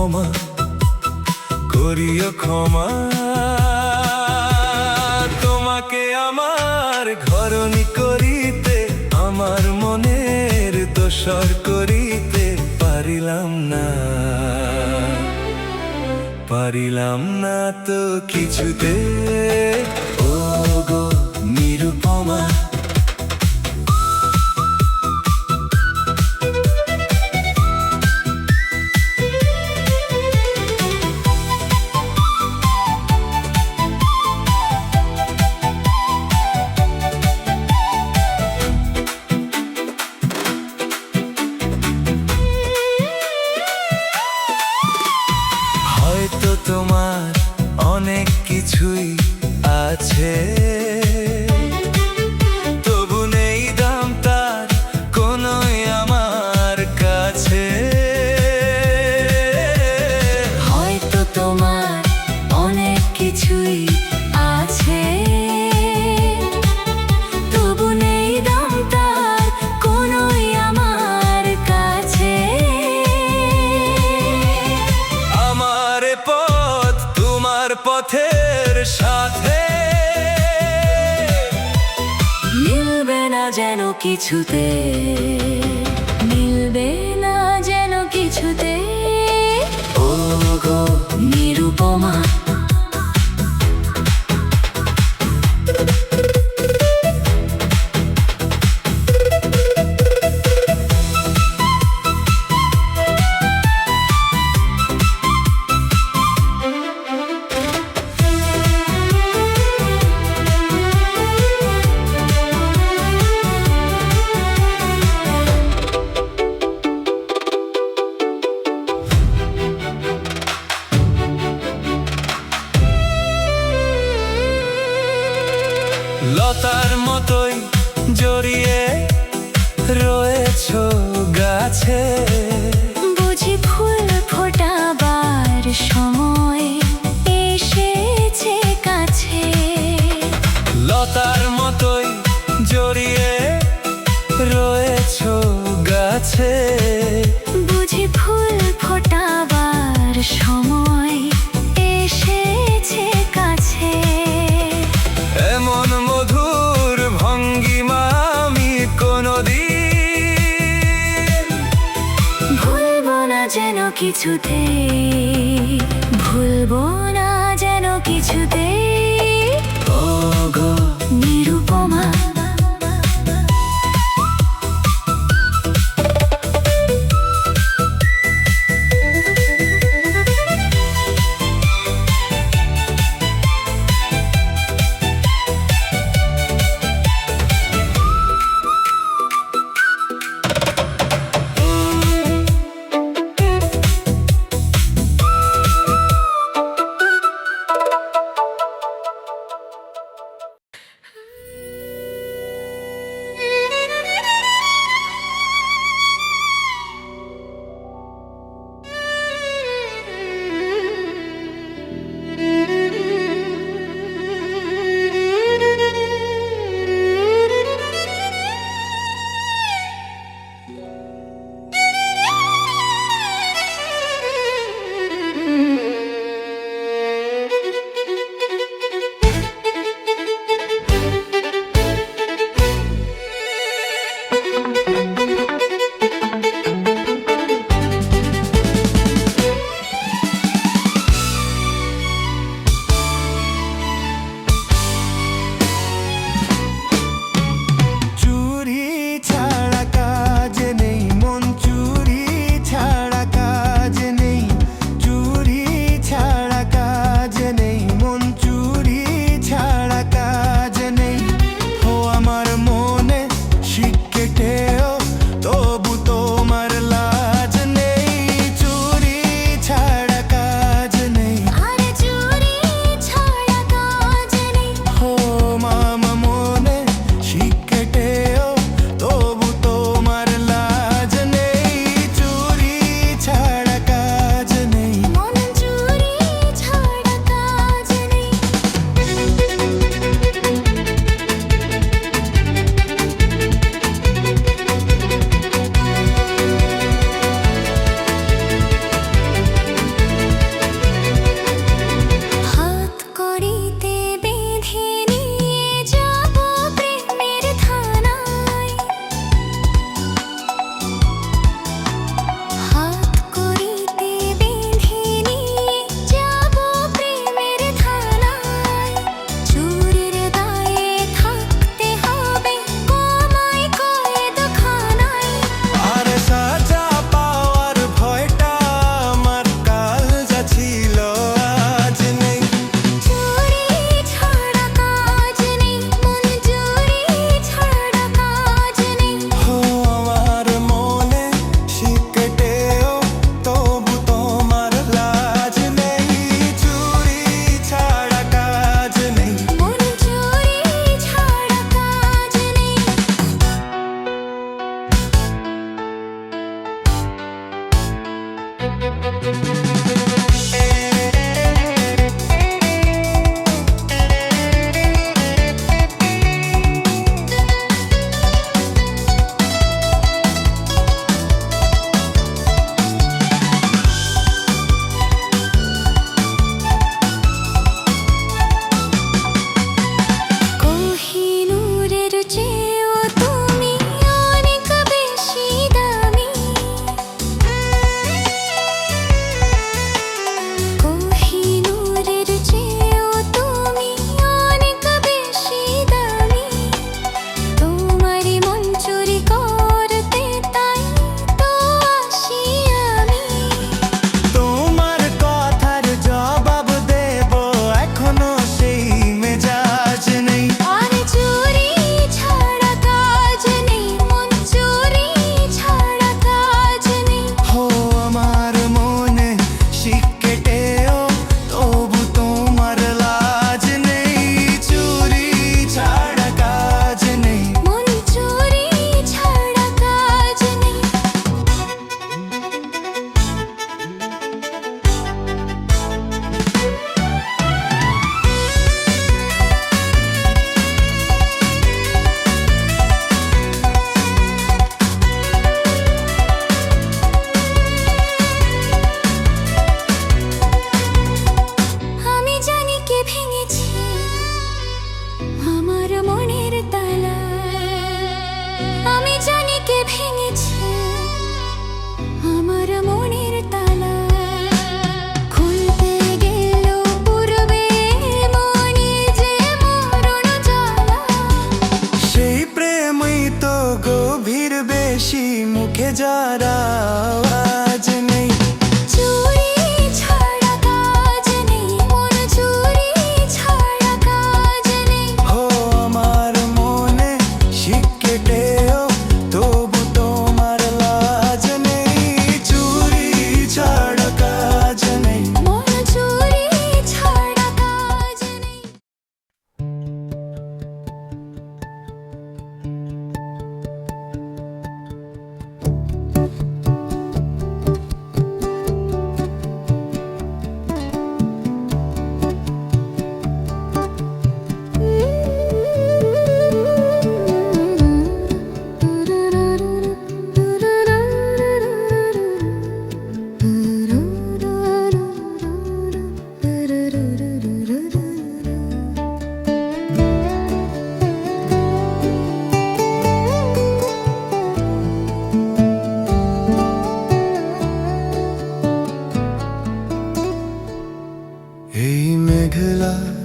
নিরুপমা করিও ক্ষমা। তোমাকে আমার ঘরণী করিতে, আমার মনের দোসর করিতে পারিলাম না, পারিলাম না তো কিছুতে। ও গো নিরুপমা, হয়তো তোমার অনেক কিছুই আছে, তবু নেই দাম তার কোনোই আমার কাছে। হয়তো তোমার অনেক কিছুই আছে, তবু নেই দাম তার কোনোই আমার কাছে। আমার পথ তোমার পথের সাথে মিলবে না যেন কিছুতে, মিলবে না যেন কিছুতে। ও গো নিরুপমা, লতার মতোই জড়িয়ে রয়েছো গাছে, বুঝি ফুল ফোটাবার সময় এসেছে কাছে। লতার মতোই জড়িয়ে রয়েছো গাছে, বুঝি ফুল ফোটাবার সময় এসেছে কাছে। এমন মধুর ভঙ্গিমা আমি কোনদিন ভুলবো না যেন কিছুতে, ভুলবো না যেন কিছুতে। ও গো নিরুপমা,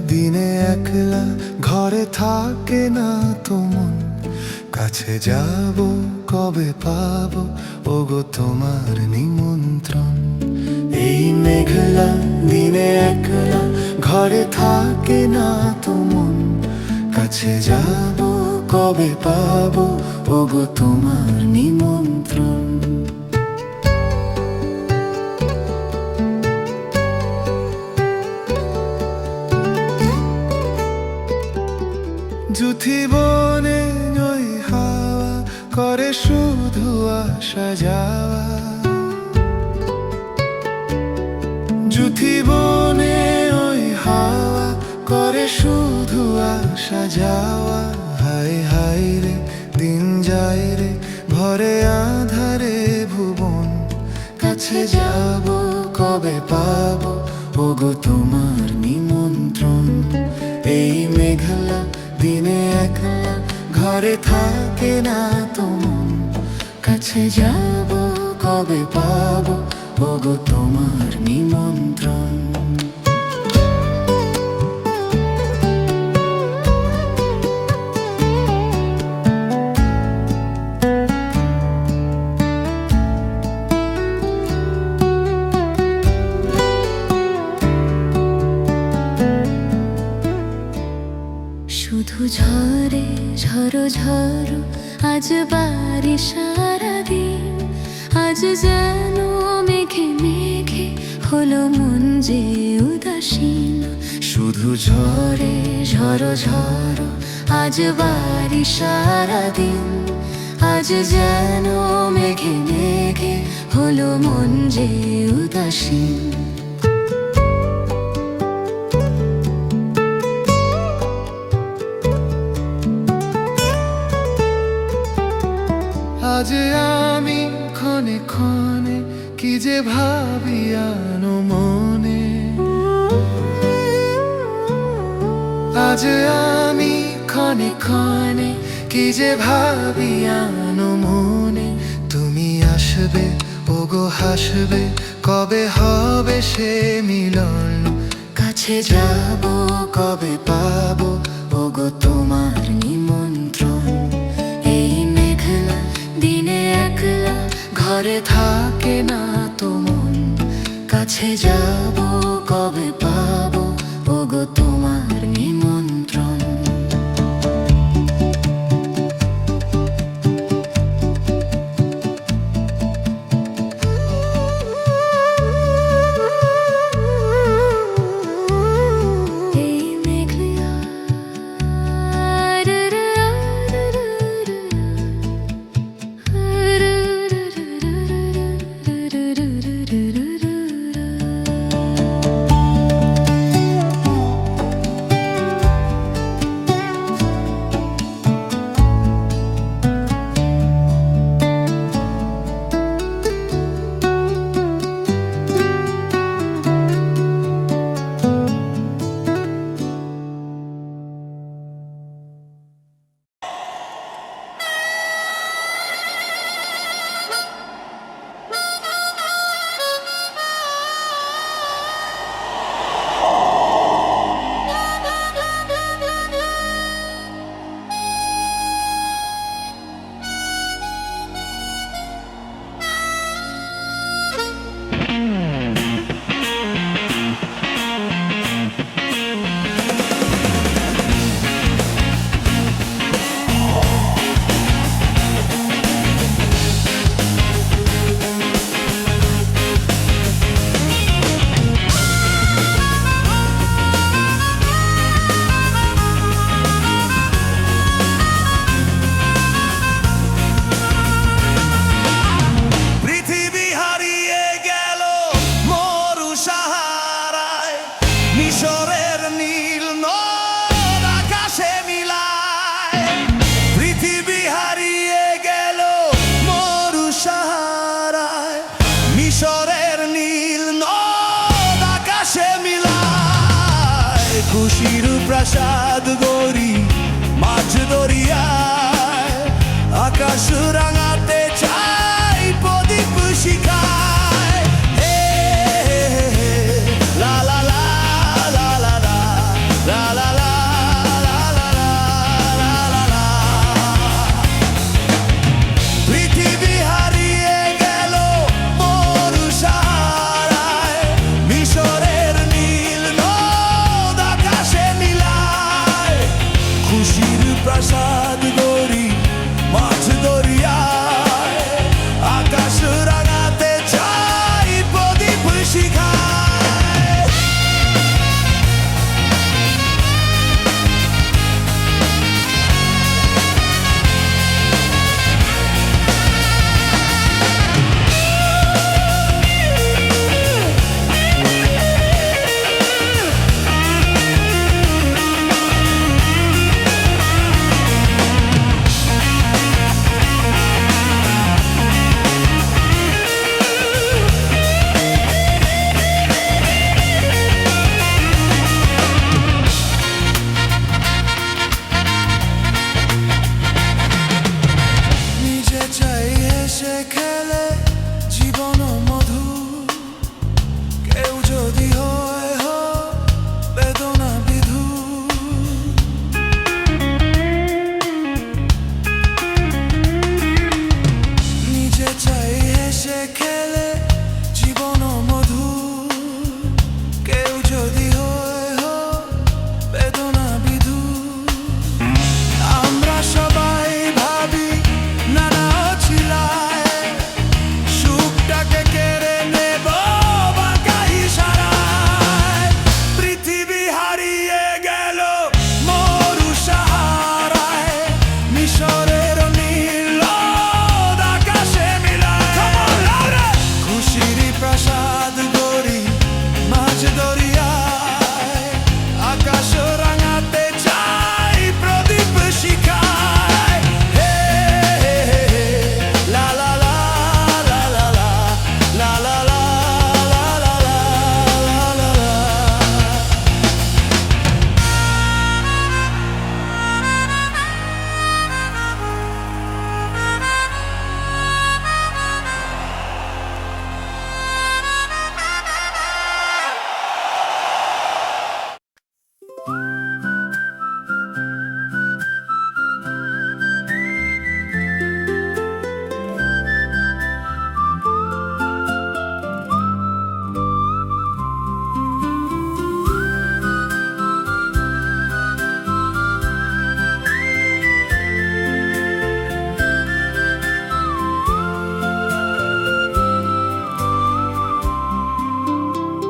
দিনে একলা ঘরে থাকে না তো মন, কাছে যাব কবে পাবো ওগো তোমার নিমন্ত্রণ। এই মেঘলা দিনে একলা ঘরে থাকে না তো মন, কাছে যাব কবে পাবো ওগো তোমার নিমন্ত্রণ। জুথি বনে ওই হাওয়া করে শুধু আসা যাওয়া, জুথি বনে ওই হাওয়া করে শুধু আসা যাওয়া। হায় হায় রে দিন যায় রে ভরে আধারে ভুবন, কাছে যাব কবে পাবো ওগো তোমার নিমন্ত্রণ। এই মেঘলা দিনে একলা ঘরে থাকে না তো মন, কাছে যাব কবে পাবো ওগো তোমার নিমন্ত্রণ। শুধু ঝরে ঝরো ঝরো আজ বারিশ সারাদিন, আজ যেন মেঘে মেঘে হলো মন যে উদাসীন। শুধু ঝরে ঝরো ঝরো আজ বারিশ সারাদিন, আজ যেন মেঘে মেঘে হলো মন যে উদাসীন। আজ আমি ক্ষণে ক্ষণে কি যে ভাবি আনো মনে, আজ আমি ক্ষণে ক্ষণে কি যে ভাবি আনো মনে। তুমি আসবে ওগো হাসবে কবে হবে সে মিলন, কাছে যাব কবে পাবো ওগো তোমার নিমন্ত্রণ। এই মেঘলা দিনে একলা ঘরে থাকে না তো মন, কাছে যাব কবে পাবো ওগো তোমার নিমন্ত্রণ। খুশির প্রাসাদ গড়ি মাঝ দরিয়ায়, আকাশ রাঙাতে চাই প্রদীপ শিখায়। হে লা লা লা লা লা লা লা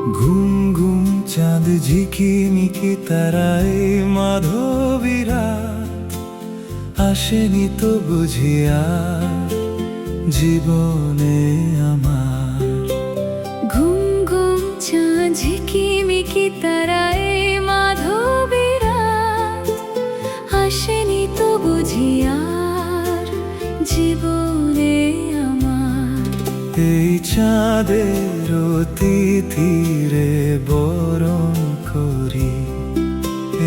ঘুম ঘুম চাঁদ ঝিকিমিকি তারায় মাধবীরা আসেনি তো বুঝিয়া জীবনে আমার। ঘুম ঘুম চাঁদ ঝিকিমিকি তারায় মাধবীরা আসেনি তো বুঝিয়ার জীবনে আমার। এই চাঁদের অতিথিরে বরণ করি,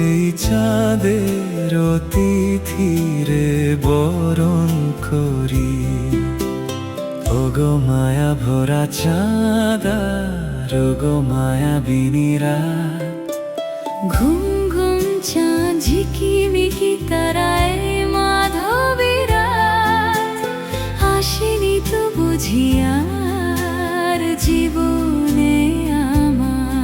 এই চাঁদের অতিথিরে বরণ করি। ওগো মায়া ভরা চাঁদার ওগো মায়াবিনী রাত। ঘুম ঘুম চাঁদ ঝিকিমিকি তারায় মাধবীরা আসেনি তো বুঝিয়ার জীবনে আমার।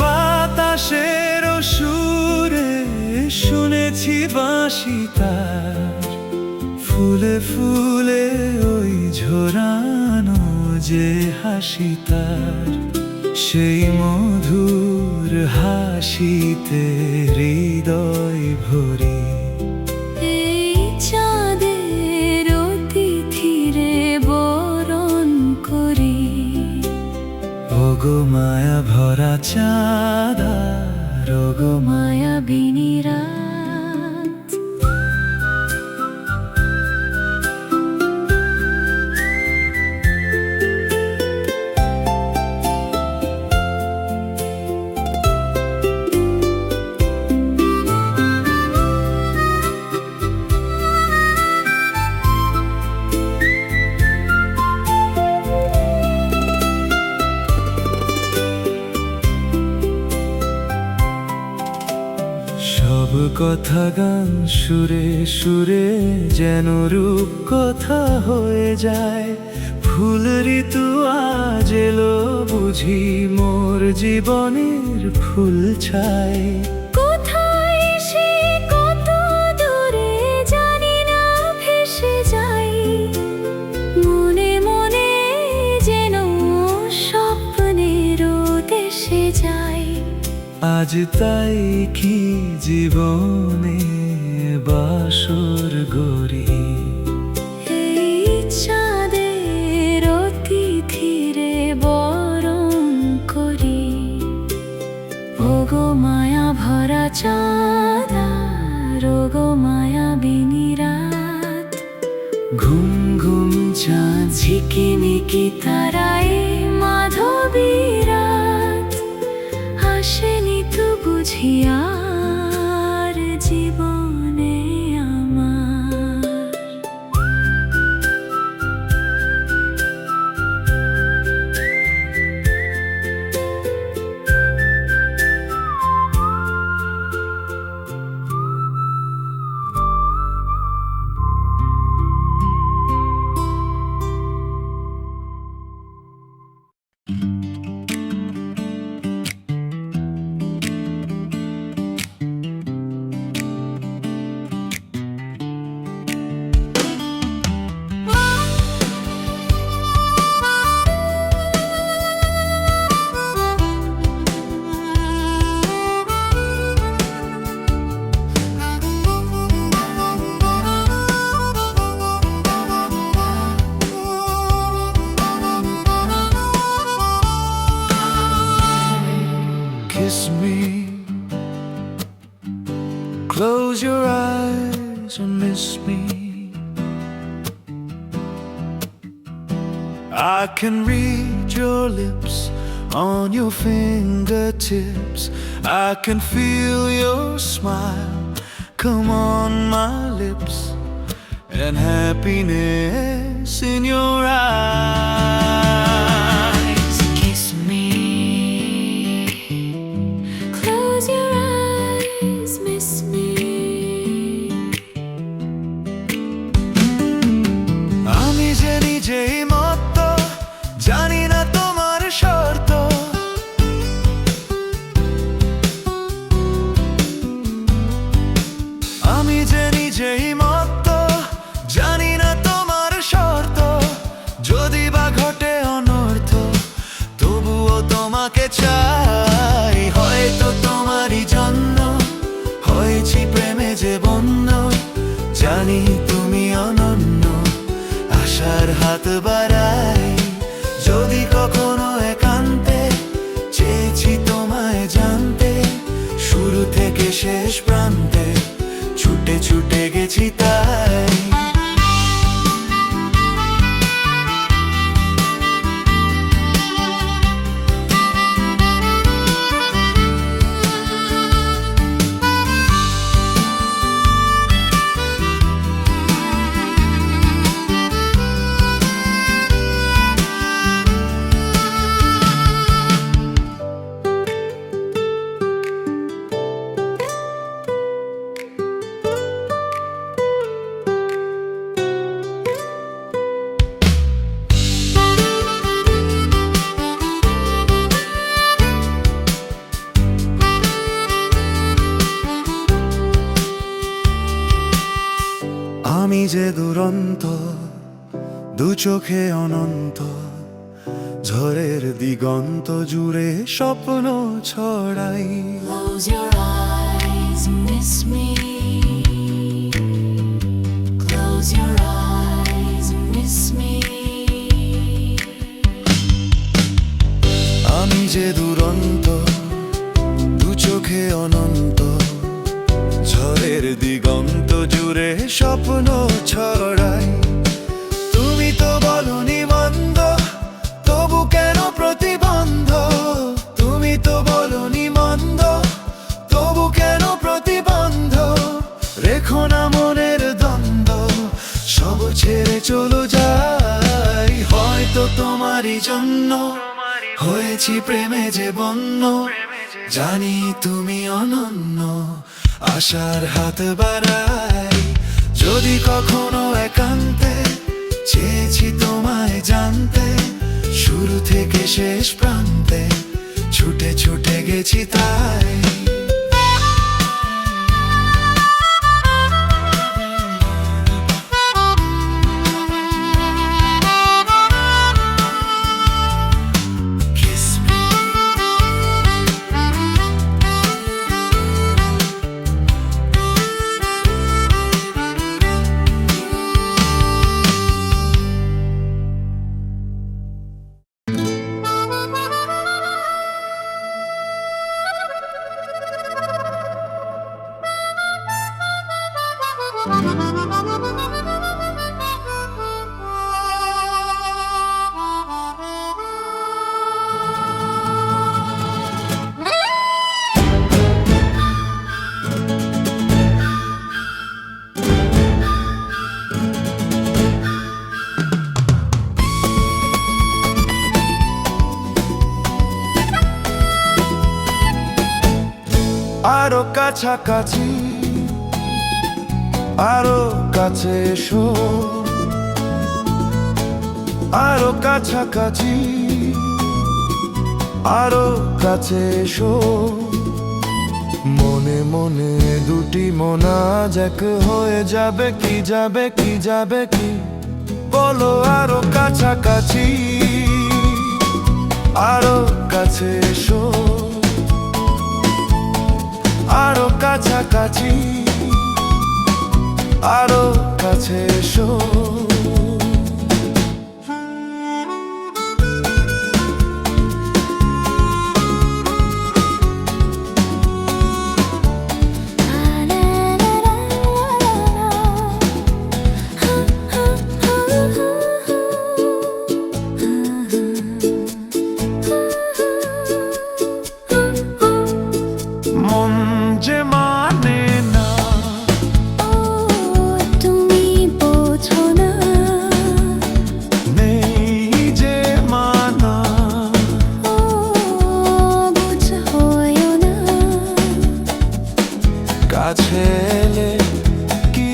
বাতাসের সুরে শুনেছি বাঁশি তার, ফুলে ফুলে ওই ঝরানো যে হাসি তার। সেই মধুর হাসিতে হৃদয় ভরি, এই চাঁদের অতিথিরে বরণ করি। ওগো মায়া ভরা চাঁদা ওগো মায়াবিনী রাত। সব কথা গান সুরে সুরে যেন রূপ কথা হয়ে যায়। ফুল ঋতু আজ এলো বুঝি মোর জীবনের ফুল ছাই। কোথায় সে কত দূরে জানি না ভেসে যাই, মনে মনে যেন স্বপ্নের দেশে যাই। আজ তাই কি জীবনে বাসর গরি, এই চাঁদের অতিথিরে বরণ করি। ওগো মায়া ভরা চাঁদা ওগো মায়াবিনী রাত। ঘুম ঘুম চাঁদ ঝিকিমিকি তারায় মাধবীরা আসেনি তো বুঝিয়ার জীবনে আমার। Kiss me, close your eyes and miss me. I can read your lips on your fingertips. I can feel your smile come on my lips, and happiness in your eyes. Kiss me, close শেষ প্রান্তে ছুটে ছুটে গেছি তাই। আমি যে দুরন্ত, দু চোখে অনন্ত, ঝড়ের দিগন্ত জুড়ে স্বপ্ন ছড়াই। Close your eyes and miss me. Close your eyes and miss me. আমি যে দুরন্ত, দু চোখে অনন্ত, ঝড়ের দিগন্ত জুড়ে স্বপ্ন ছড়াই। তুমি তো বলনি মন্দ, তবু কেন প্রতিবন্ধ? তুমি তো বলনি মন্দ, তবু কেন প্রতিবন্ধ? রেখো না মনের দ্বন্দ্ব, সব ছেড়ে চলো যাই। হয়তো তোমারই জন্য হয়েছি প্রেমে যে বন্য, জানি তুমি অনন্য, আশার হাত বাড়াই। যদি কখনো একান্তে চেয়েছি তোমায় জানতে, শুরু থেকে শেষ প্রান্তে ছুটে ছুটে গেছি তাই। আরো কাছাকাছি, আরো কাছে এসো, আরো কাছাকাছি, আরো কাছে এসো। মনে মনে দুটি মনা এক হয়ে যাবে কি, যাবে কি, যাবে কি? বলো আরো কাছাকাছি, আরো কাছে এসো, আরো কাছাকাছি, আরো কাছে এসো। মন যে মানে না, তুমি বোঝো না, নেই যে মানা, বুঝ হয়ো না। কাছে এলে কি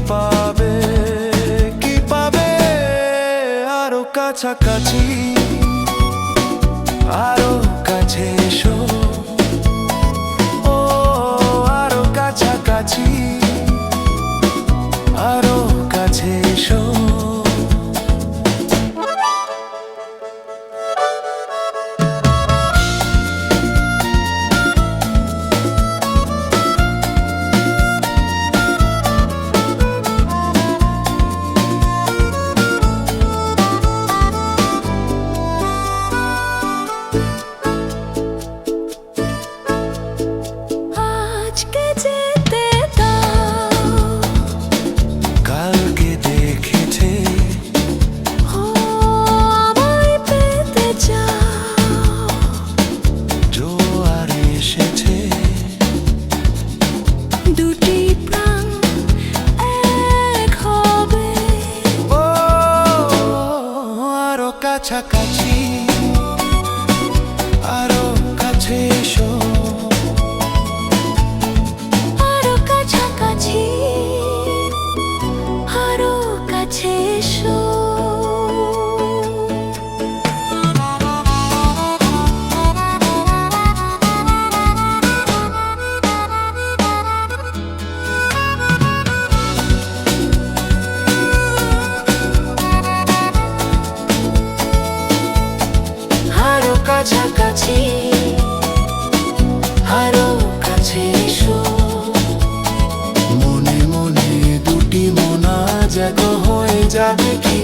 পাবে, কি পাবে? আরো কাছাকাছি, আরো কাছে এসো, ও আরো কাছাকাছি, আরো কাছে এসো।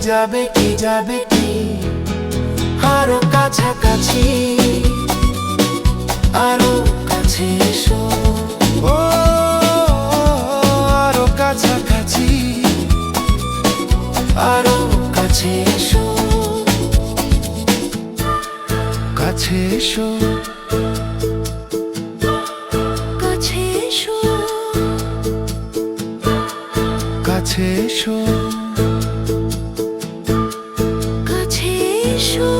যাবে কি যাবে কি আরো কাছাকাছি আরো কাছে এসো ও আরো কাছাকাছি আরো কাছে এসো কাছে এসো কাছে এসো কাছে এসো কাছে এসো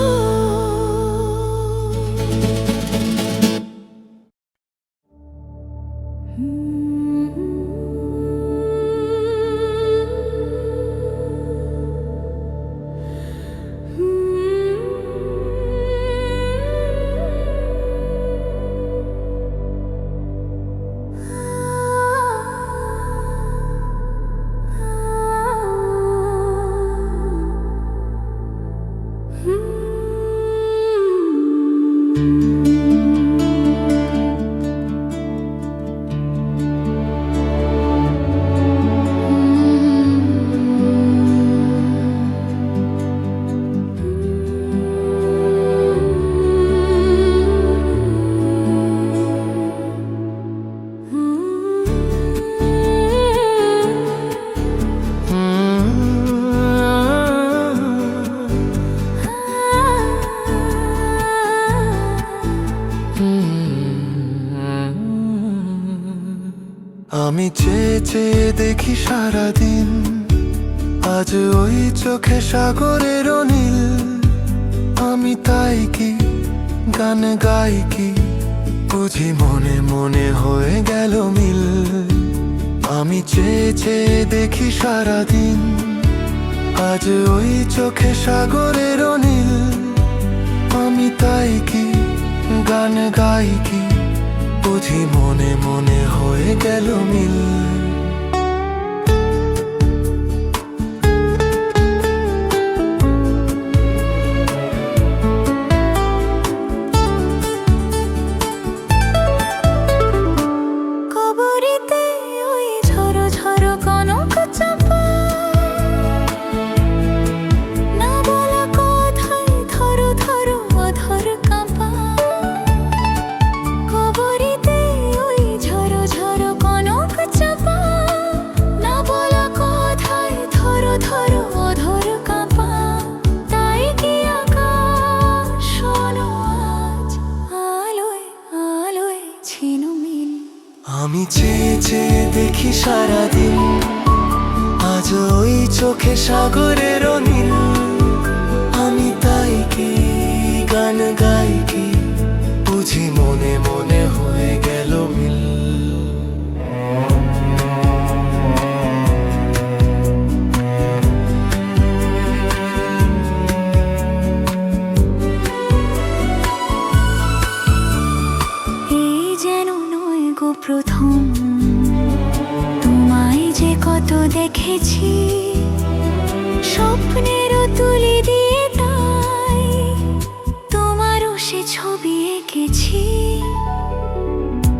আমি চেয়ে চেয়ে দেখি সারাদিন আজ ওই চোখে সাগরের নীল আমি তাই কি গান গাই কি বুঝি মনে মনে হয়ে গেল মিল আমি চেয়ে চেয়ে দেখি সারাদিন আজ ওই চোখে সাগরের নীল আমি তাই কি গান গাই কি বুঝি মনে মনে হয়ে গেল মিল কবরীতে ওই ঝরো ঝরো কনক চাপা না বলা কথায় ধরো ধরো অধর কাঁপা কবরীতে ওই ঝরো ঝরো কনক চাপা না বলা কথায় ধরো ধরো অধর কাঁপা তাই কি আকাশ শোনো আজ আলোয় আলোয় ছিনুমিল আমি চেয়ে চেয়ে দেখি সারাদিন আজ ওই চোখে সাগরের নীল আমি তাই কি গান গাই কি বুঝি মনে মনে হয়ে গেল মিল এই যেন নয় গো প্রথম তোমায় যে কত দেখেছি স্বপ্নেরও তুলি দিয়ে তাই তোমারও সে ছবি এঁকেছি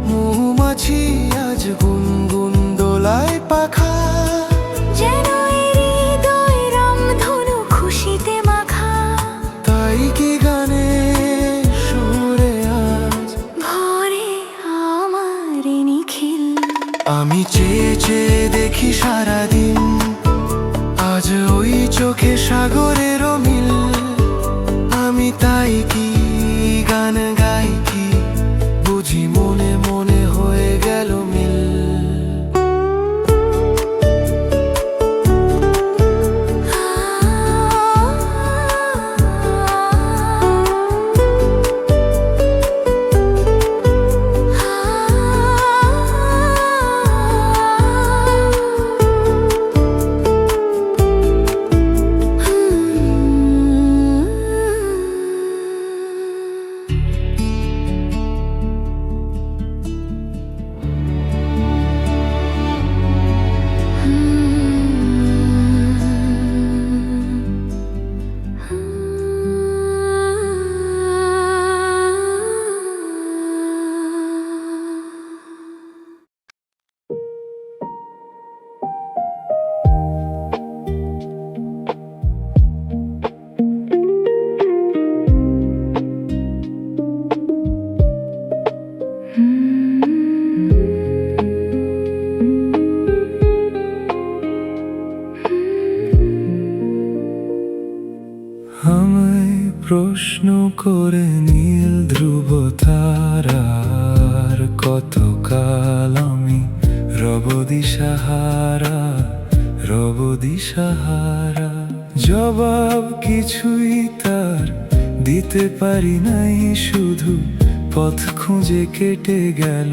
মৌমাছি আজ গুনগুন দোলায় পাখা যেন এই হৃদয় রামধনু খুশিতে মাখা তাই কি গানে সুরে আজ ভরে আমার এ নিখিল আমি চেয়ে চেয়ে দেখি সারাদিন আজ ওই চোখে সাগরের মিল আমি তাই কি গান গাই কি বুঝি মনে মনে হয়ে গেল মিল প্রশ্ন করে নীল ধ্রুব তারার কতকাল আমি রব দিশাহারা, রব দিশাহারা। জবাব কিছুই তার দিতে পারি নাই, শুধু পথ খুঁজে কেটে গেল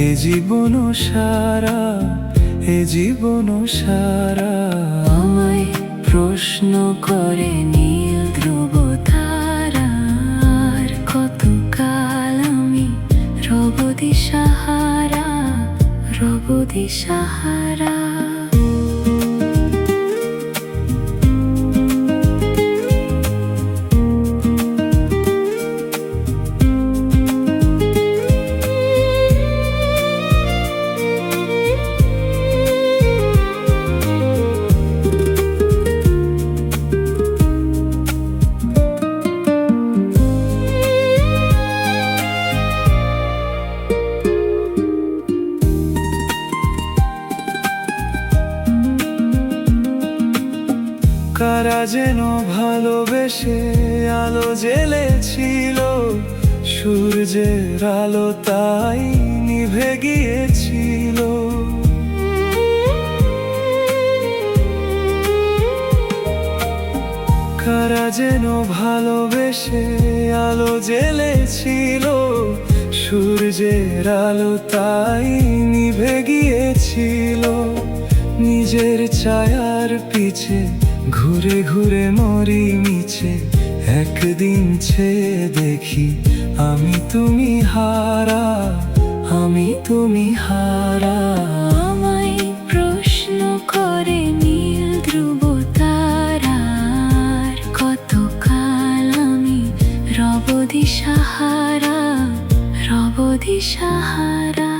এ জীবন সারা, এ জীবন সারা। আমায় প্রশ্ন করে নীল ধ্রুব তারার কতকাল আমি রব দিশাহারা, রব দিশাহারা। কারা যেন ভালোবেসে আলো জ্বেলেছিল, সূর্যের আলো তাই নিভে গিয়েছিল। কারা যেন ভালোবেসে আলো জ্বেলেছিল, সূর্যের আলো তাই নিভে গিয়েছিল। নিজের ছায়ার পিছে ঘুরে ঘুরে মরি মিছে, একদিন ছেয়ে দেখি আমি তুমি হারা, আমি তুমি হারা। আমায় প্রশ্ন করে নীল ধ্রুব তারার কতকাল আমি রব দিশাহারা, রব দিশাহারা।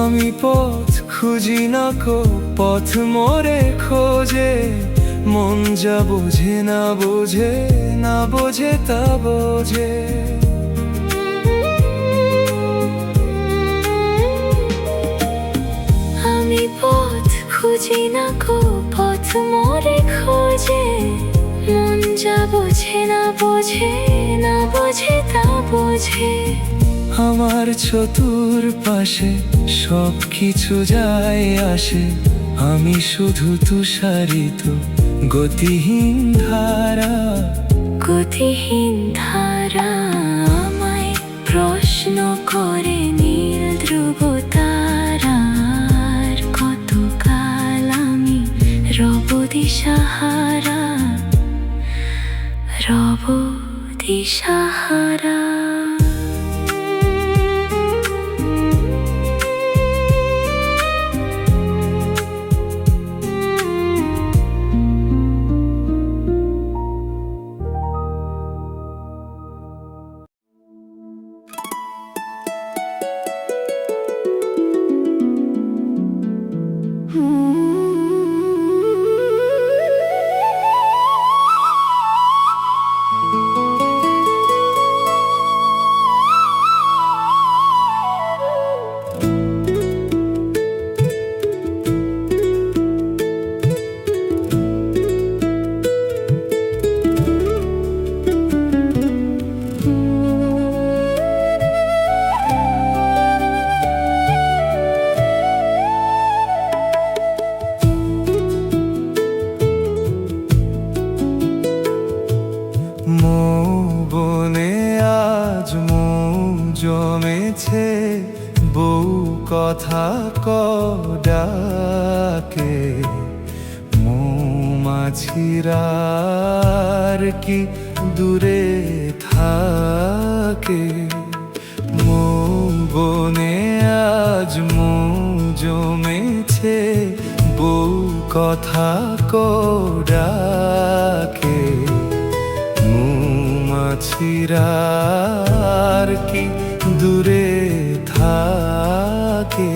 আমি পথ খুঁজি না কো, পথ মোরে খোঁজে, মন যা বোঝে না বোঝে, না বোঝে তা বোঝে। আমি পথ খুঁজি না কো, পথ মোরে খোঁজে, মন যা বোঝে না বোঝে, না বোঝে তা বোঝে। আমার চতুর পাশে সব কিছু যায় আসে, আমি শুধু তুষারিত গতিহীন ধারা, গতিহীন ধারা। আমায় প্রশ্ন করে নীল ধ্রুব তারার কতকাল আমি রব দিশাহারা, রব দিশাহারা। মৌবনে আজ মৌ জমেছে, বউ কথা কডাকে। মৌমাছিরা আর কি দূরে থাকে, মৌবনে আজ মৌ জমেছে, বউ কথা ডাকে মৌমাছিরা আর কি দূরে থাকে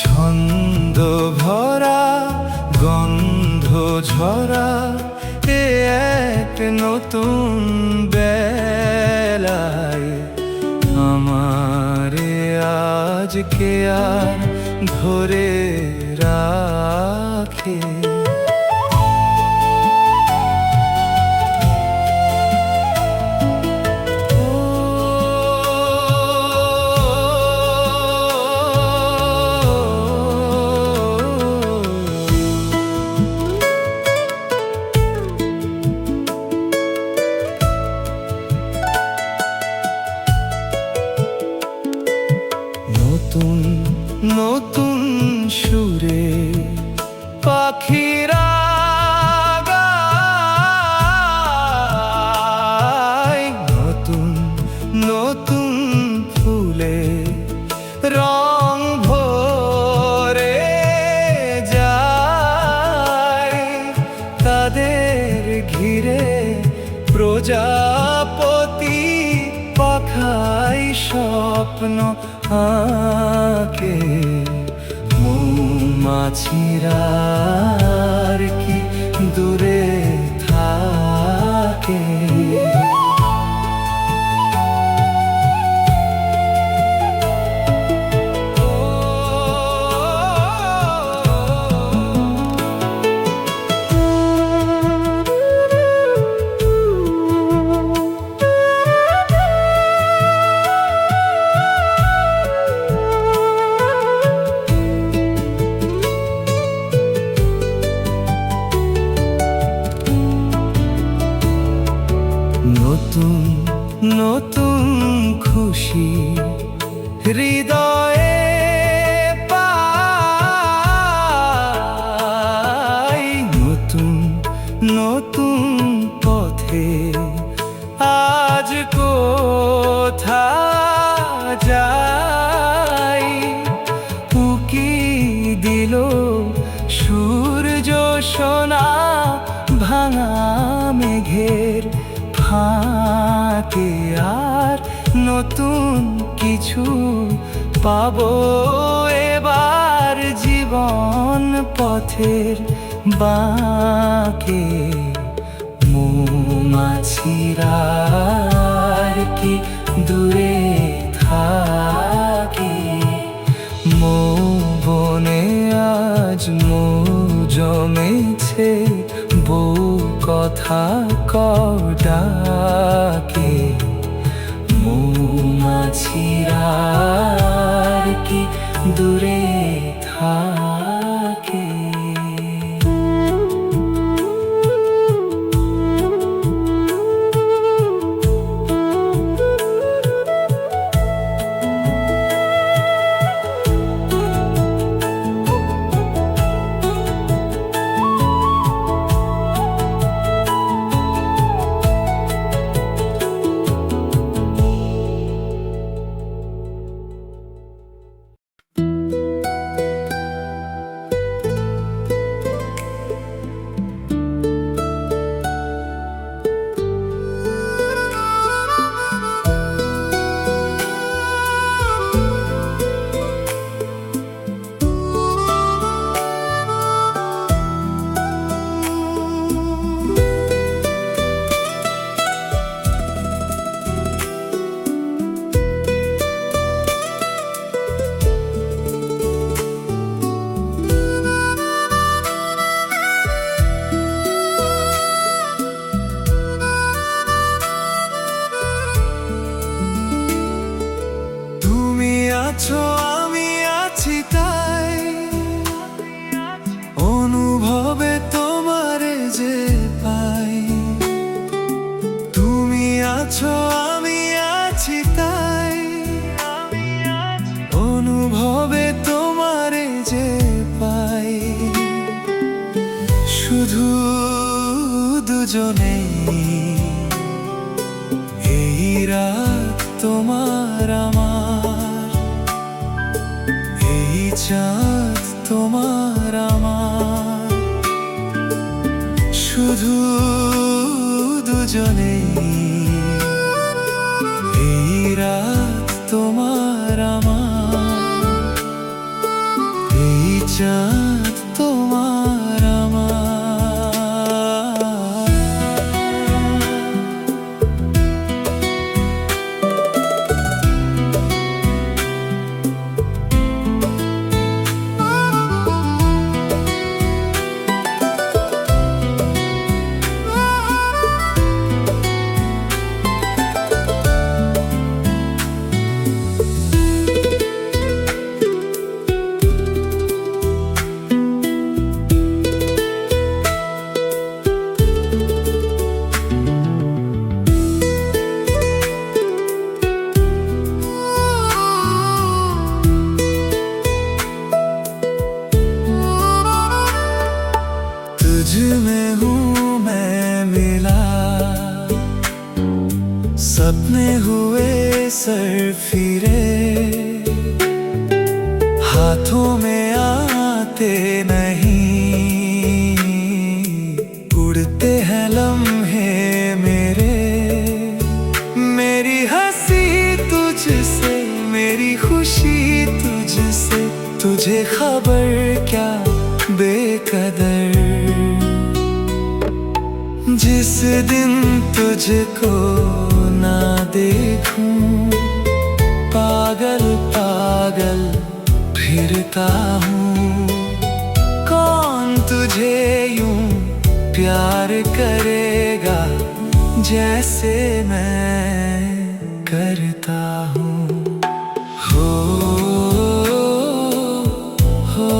ছন্দ ভরা গন্ধ ঝরা এ এক নতুন বেলায় আমারে আজকে আর ধরে রাখে নতুন নতুন সুরে পাখিরা গায় নতুন নতুন ফুলে রং ভরে যায় তাদের ঘিরে প্রজাপতি পাখায় স্বপ্ন আঁকে মৌমাছিরা আর কি দূরে থাকে নতুন নতুন খুশি হৃদয়ে পাই নতুন নতুন পথে আজ কোথা যাই উকি দিল সূর্য সোনা ভাঙা মেঘের ফাঁকে আর নতুন কিছু পাবো এবার জীবন পথের বাঁকে মৌমাছিরা আর কি দূরে থাকে মৌ বনে আজ মৌ জমেছে বউ কথা ডাকে মৌমাছিরা আর কি দূরে থাকে আছো আমি আছি তাই অনুভবে তোমারে যে পাই তুমি আছো আমি আছি তাই অনুভবে তোমারে যে পাই শুধু দুজনেই এই রাত তোমার আমার এই চাঁদ দুজনেই। এই রাত তোমার আমার, এই চাঁদ তোমার আমার। तुझ में हूँ मैं मिला, सपने हुए सरफिरे, हाथों में आते नहीं, उड़ते हैं लम्हे मेरे। मेरी हंसी तुझसे, मेरी खुशी तुझसे, तुझे खबर क्या बेकदर। जिस दिन तुझको ना देखूं, पागल पागल फिरता हूँ। कौन तुझे यूं प्यार करेगा जैसे मैं करता हूँ। हो हो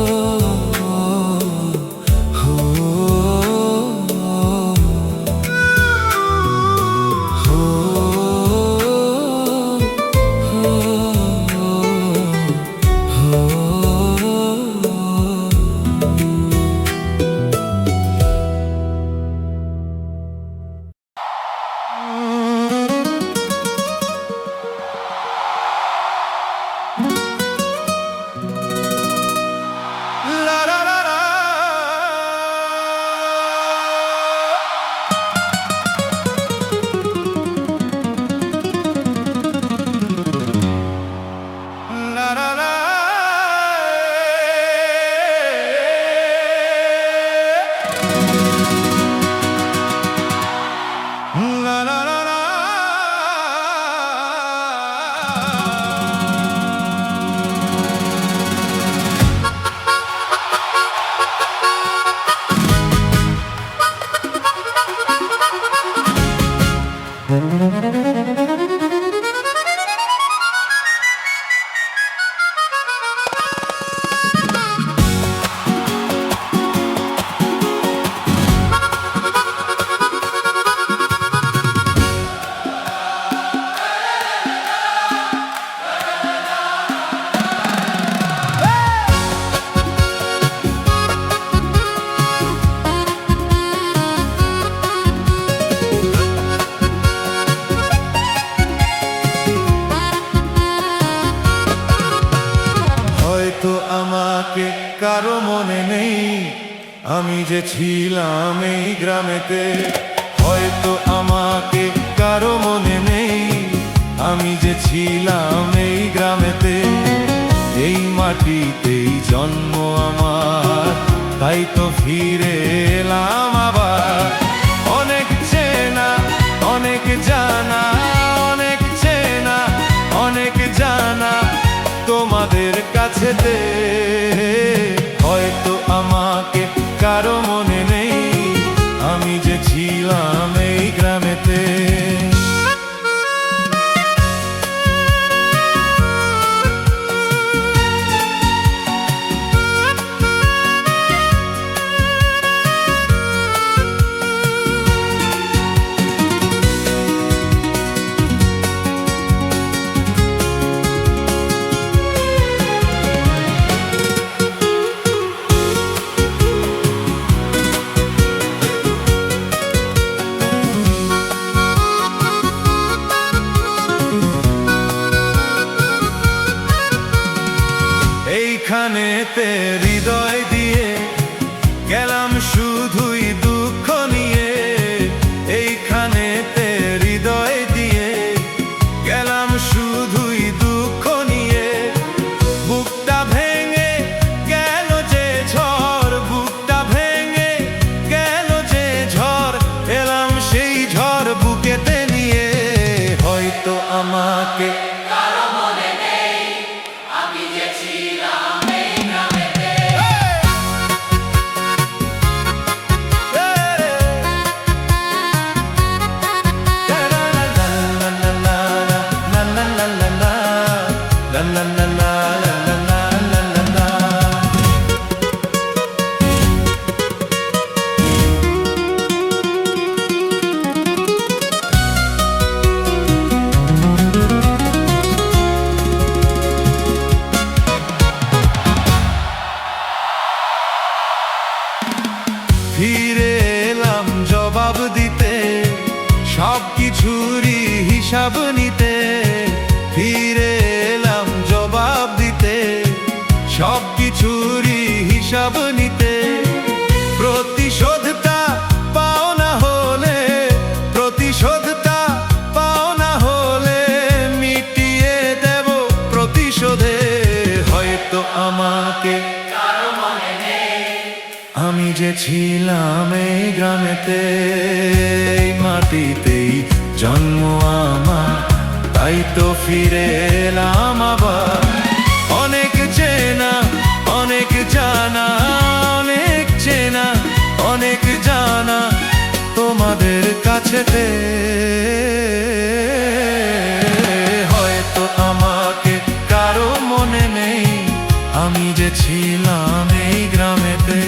আমাকে কারো মনে নেই, আমি যে ছিলাম এই গ্রামেতে। হয়তো আমাকে কারো মনে নেই, আমি যে ছিলাম এই গ্রামেতে। এই মাটিতেই জন্ম আমার, তাই তো ফিরে এলাম আবার। অনেক চেনা, অনেক জানা, অনেক চেনা, অনেক জানা তোমাদের কাছেতে। হয়তো আমাকে কারো মনে নেই, আমি যে ছিলাম এই গ্রামেতে। এইখানেতে হৃদয় দিয়ে গেলাম শুধুই দুঃখ নিয়ে। এইখানেতে আমাকে ফিরে এলাম জবাব দিতে, সব কিছুরই হিসাব নিতে। ফিরে এলাম জবাব দিতে, সব কিছুরই হিসাব নিতে। প্রতিশোধটা পাও না হলে, প্রতিশোধটা পাও না হলে মিটিয়ে দেব প্রতিশোধে। হয়তো আমাকে আমি যে ছিলাম এই গ্রামেতে, এই মাটিতেই জন্ম আমার, তাই তো ফিরে এলাম আবার। অনেক চেনা, অনেক জানা, অনেক চেনা, অনেক জানা তোমাদের কাছেতে। হয়তো আমাকে কারো মনে নেই, আমি যে ছিলাম এই গ্রামেতে।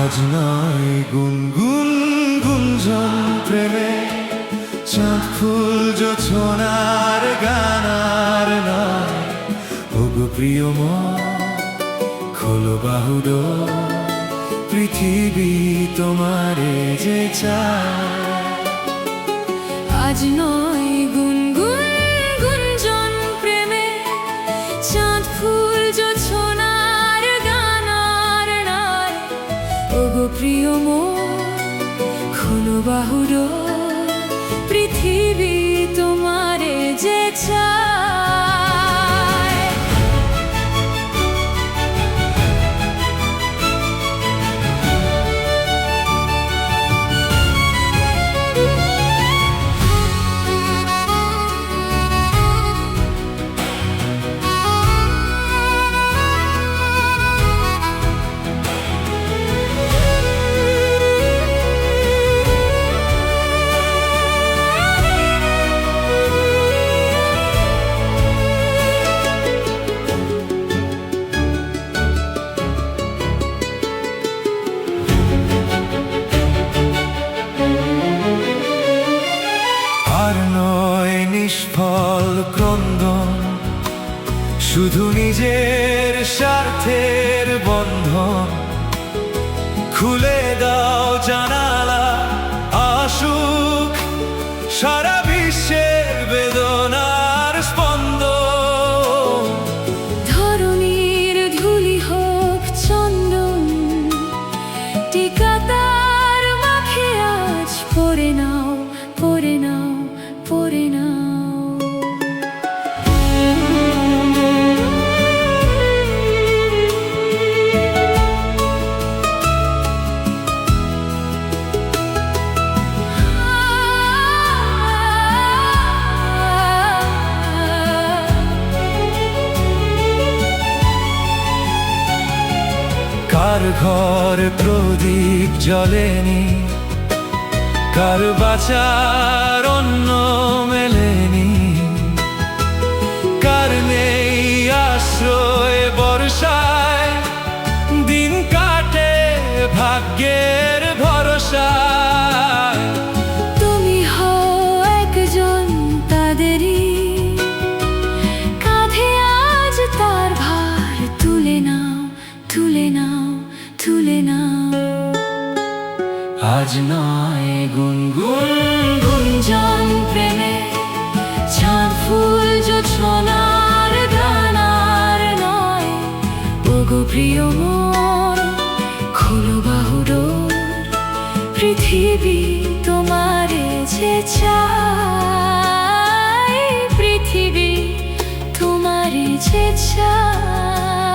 আজ নয় গুনগুন গুঞ্জন প্রেমে, চাঁদ ফুল জোছনার গানার নয়। ওগো প্রিয় মন খোলো বাহুডোর, পৃথিবী তোমারে যে চায়। আজ নয় গুনগুন গুঞ্জন প্রেমে, চাঁদ ফুল জোছনার গানার নাই। ওগো প্রিয় মন খোলো বাহুডোর, পৃথিবী তোমারে যে চায়। নিষ্ফল ক্রন্দন, শুধু নিজের স্বার্থের বন্ধন। খুলে দাও জানালা, আসুক সারা বিশ্বের বেদনার স্পন্দন। ধরণীর ধুলি হোক চন্দন, টিকা তার মাখে আজ পরে নাও, পরে নাও, পরে নাও। ঘরে প্রদীপ জ্বলেনি, কার বাঁচার অন্য মেলেনি, কার নেই আশ্রয় বর্ষায়, দিন কাটে ভাগ্যের ভরসায়। তুমি হও একজন তাদেরই, কাঁধে আজ তার ভার তুলে নাও, তুলে নাও, তুলে নাও। আজ নয় গুনগুন গুঞ্জন প্রেমে চাঁদ ফুল জোছনার গানার নয়। ওগো প্রিয় মন, খোলো বাহুডোর, পৃথিবী তোমারে যে চায়, পৃথিবী তোমারে যে চায়,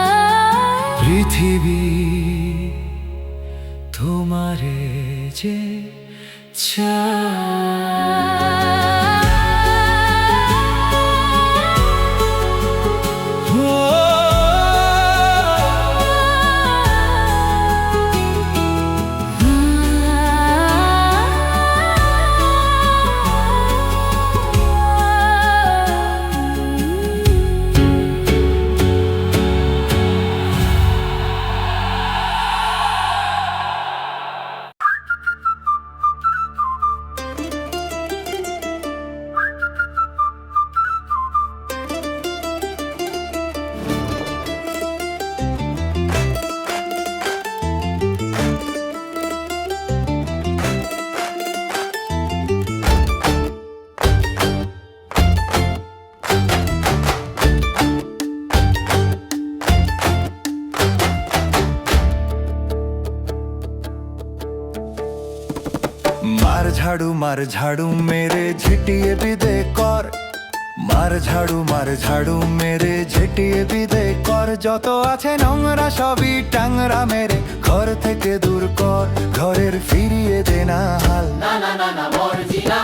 পৃথিবী তোমারে যে মার ঝাড়ু মেরে ঝিটিয়ে বিদে কর, মার ঝাড়ু মেরে ঝিটিয়ে বিদে কর। যত আছে নোংরা সবই টাংরা মেরে ঘর থেকে দূর কর, ঘরের ফিরিয়ে দে না হাল। না না না না মর্জিনা,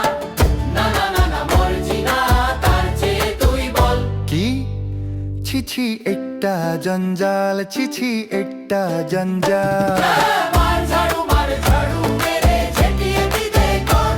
না না না না মর্জিনা, তার চেয়ে তুই বল। কি ছিছি একটা জঞ্জাল, ছিছি একটা জঞ্জাল। মার ঝাড়ু মেরে ঝেঁটিয়ে বিদে কর।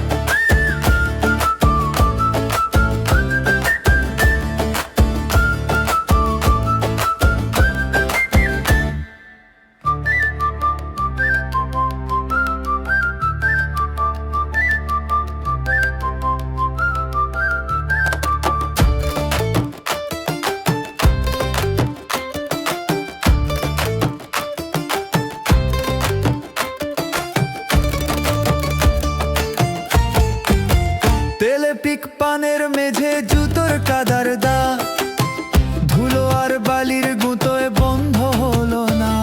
তেলে পিক পানের মেঝে জুতোর কাদার দাগ, ধুলো আর বালির গুঁতোয় বন্ধ হলো না।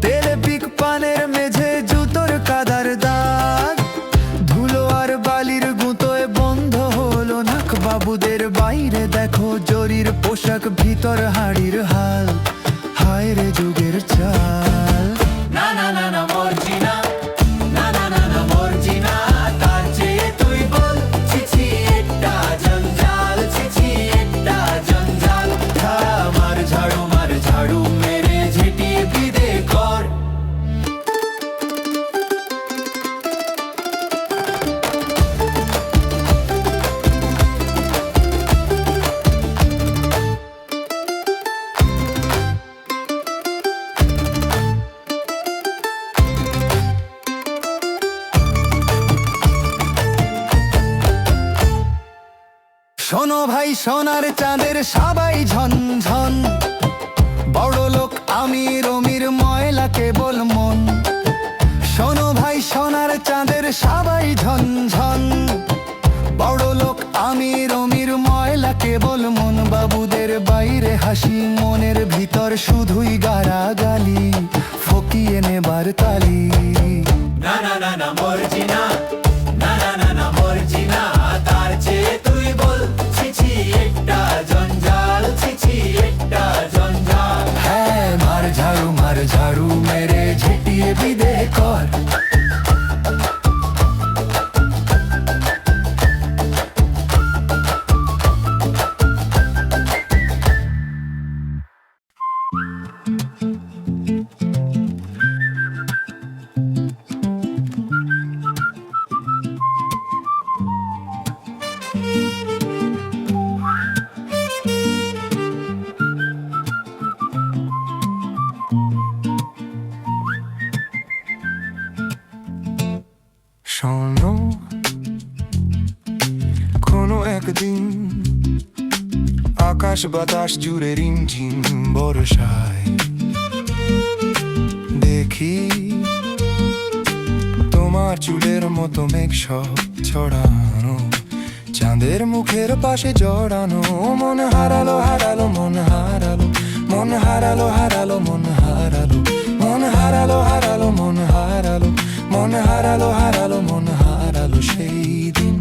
তেলে পিক পানের মেঝে জুতোর কাদার দাগ, ধুলো আর বালির গুঁতোয় বন্ধ হলো না। বাবুদের বাইরে দেখো জরির পোশাক, ভিতর হাড়ির হাল, হায় রে যুগের চাল। না না না না মর্জিনা, না না না না মর্জিনা, তার চেয়ে তুই বল। ছিছি একটা জঞ্জাল, ছিছি একটা জঞ্জাল। মার ঝাড়ু মেরে ঝিটিয়ে বিদে কর। শোনো ভাই সোনার চাঁদের সবাই ঝনঝন, বড় লোক আমির অমির ময়লা কেবল মন। শোনো ভাই সোনার চাঁদের সবাই ঝনঝন, বড় লোক আমির অমির ময়লা কেবল মন। বাবুদের বাইরে হাসি, মনের ভিতর শুধুই গালাগালি, ফকিয়ে নেবার তালি। না না না না মর্জিনা, না না না না মর্জিনা, তার চেয়ে তুই বল। ছিছি একটা জঞ্জাল, ছিছি একটা জঞ্জাল। হ্যাঁ মার ঝাড়ু মেরে ঝিটিয়ে বিদে কর। শোনো, কোনো একদিন আকাশ বাতাস জুড়ে রিমঝিম বর্ষায় দেখি তোমার চুলের মতো মেঘ সব ছড়ানো, চাঁদের মুখের পাশে জড়ানো। মন হারালো হারালো মন হারালো, মন হারালো হারালো মন হারালো, মন হারালো হারালো মন হারালো, মন হারালো হারালো মন হারালো সেই দিন।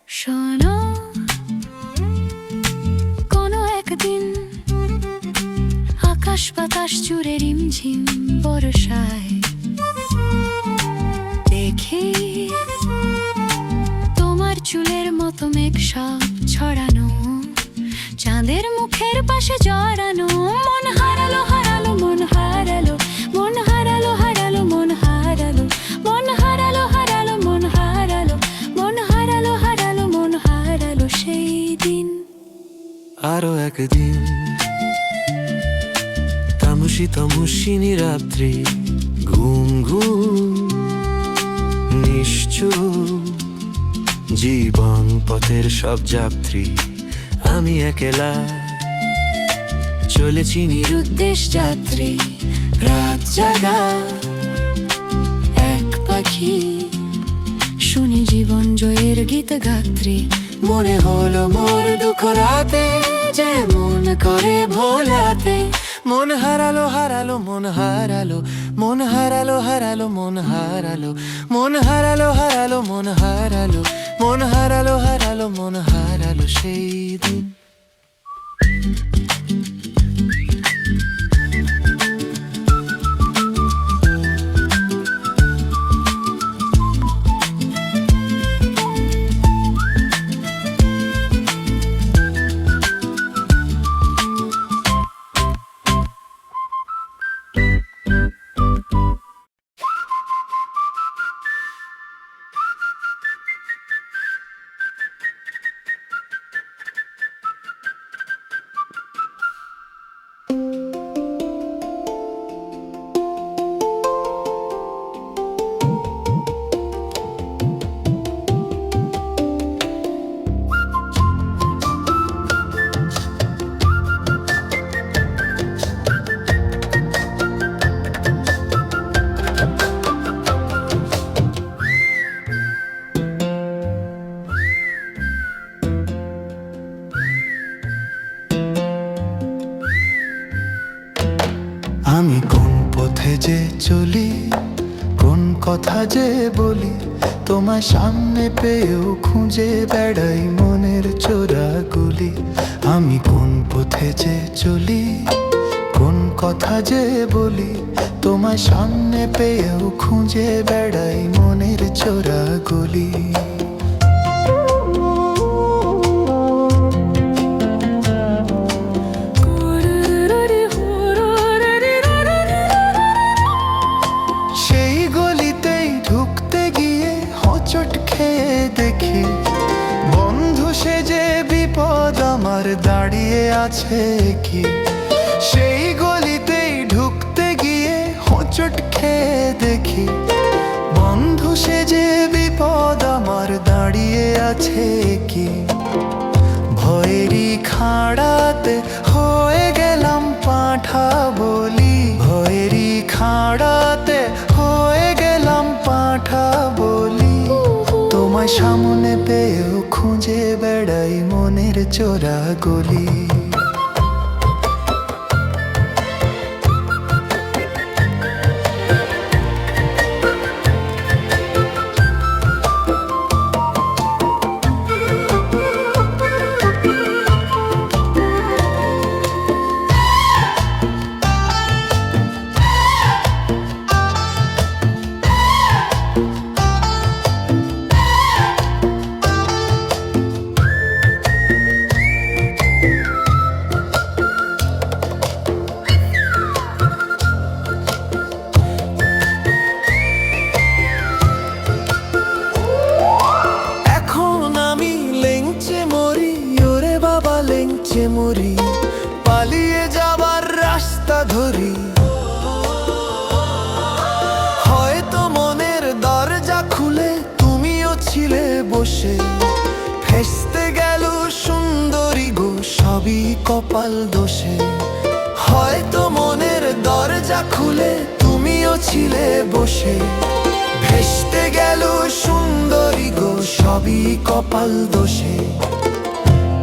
শোনো, কোনো একদিন আকাশ বাতাস জুড়ে রিমঝিম বর্ষায় দেখি তোমার চুলের মতো মেঘ সব ছড়ানো, চাঁদের মুখের পাশে জড়ানো। মন হারালো হারালো মন হারালো, মন হারালো হারালো মন হারালো, মন হারালো হারালো মন হারালো, মন হারালো হারালো মন হারালো সেই দিন। আরো একদিন তামসী তামসিনী রাত্রি, ঘুম ঘুম নিশ্চুপ জীবন পথের সব যাত্রী, আমি একলা চলেছি নিরুদ্দেশ যাত্রী। রাত জাগা এক পাখি শুনি জীবন জয়ের গীত গাত্রী, মনে হলো মোর দুঃখ রাতে যে মন করে ভোলাতে। মন হারালো হারালো মন হারালো, মন হারালো হারালো মন হারালো, মন হারালো হারালো মন হারালো, মন হারালো হারালো মন হারালো সেই দিন। আমি কোন পথে যে চলি, কোন কথা যে বলি, তোমার সামনে পেয়েও খুঁজে বেড়াই মনের চোরাগুলি। আমি কোন পথে যে চলি, কোন কথা যে বলি, তোমার সামনে পেয়েও খুঁজে বেড়াই মনের চোরাগুলি। দাঁড়িয়ে আছে কি সেই গলিতেই ঢুকতে গিয়ে হোঁচট খেয়ে দেখি, বন্ধু সেজে বিপদ আমার দাঁড়িয়ে আছে কি। ভয়েরই খাড়াতে হয়ে গেলাম পাঁঠা বলি, ভয়েরই খাড়াতে হয়ে গেলাম পাঁঠা বলি। তোমায় সামনে পেয়েও খুঁজে বেড়াই মনের চোরা গলি। যে মরি, পালিয়ে যাবার রাস্তা ধরি। হয়তো মনের দরজা খুলে তুমিও ছিলে বসে, ভেস্তে গেল সুন্দরী গো সবই কপাল দোষে। হয়তো মনের দরজা খুলে তুমিও ছিলে বসে, ভেস্তে গেল সুন্দরী গো সবই কপাল দোষে।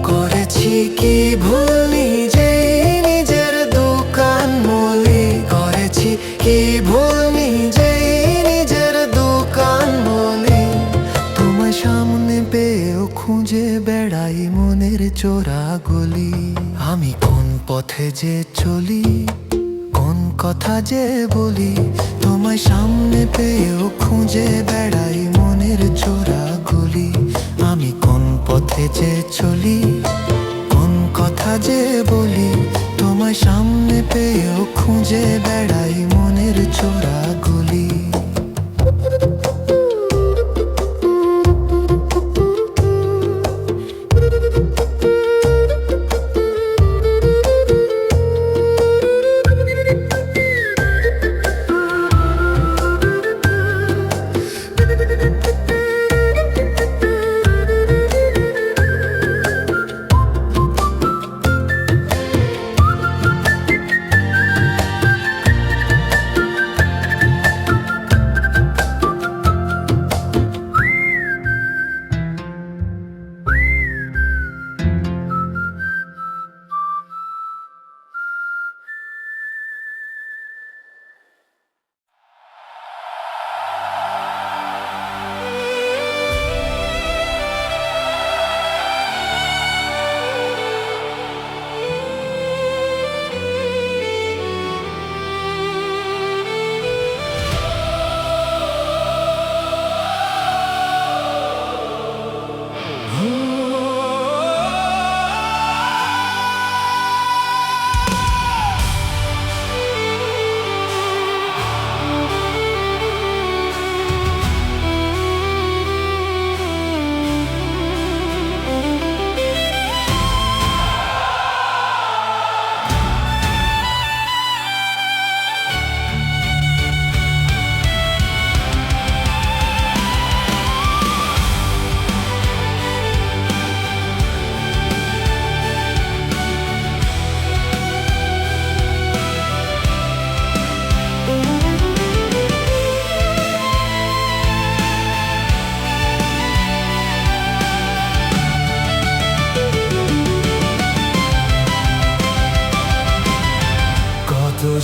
করেছি কি ভুল নিজেই নিজের দোকান মলি, করেছি কি ভুল নিজেই নিজের দোকান মলি। তোমায় সামনে পেয়েও খুঁজে বেড়াই মনের চোরা গলি। আমি কোন পথে যে চলি, কোন কথা যে বলি, তোমায় সামনে পেয়েও খুঁজে বেড়াই মনের চোরা গলি। আমি কোন পথে যে চলি, কোন কথা যে বলি, তোমায় সামনে পেয়েও খুঁজে বেড়াই মনের চোরা গলি।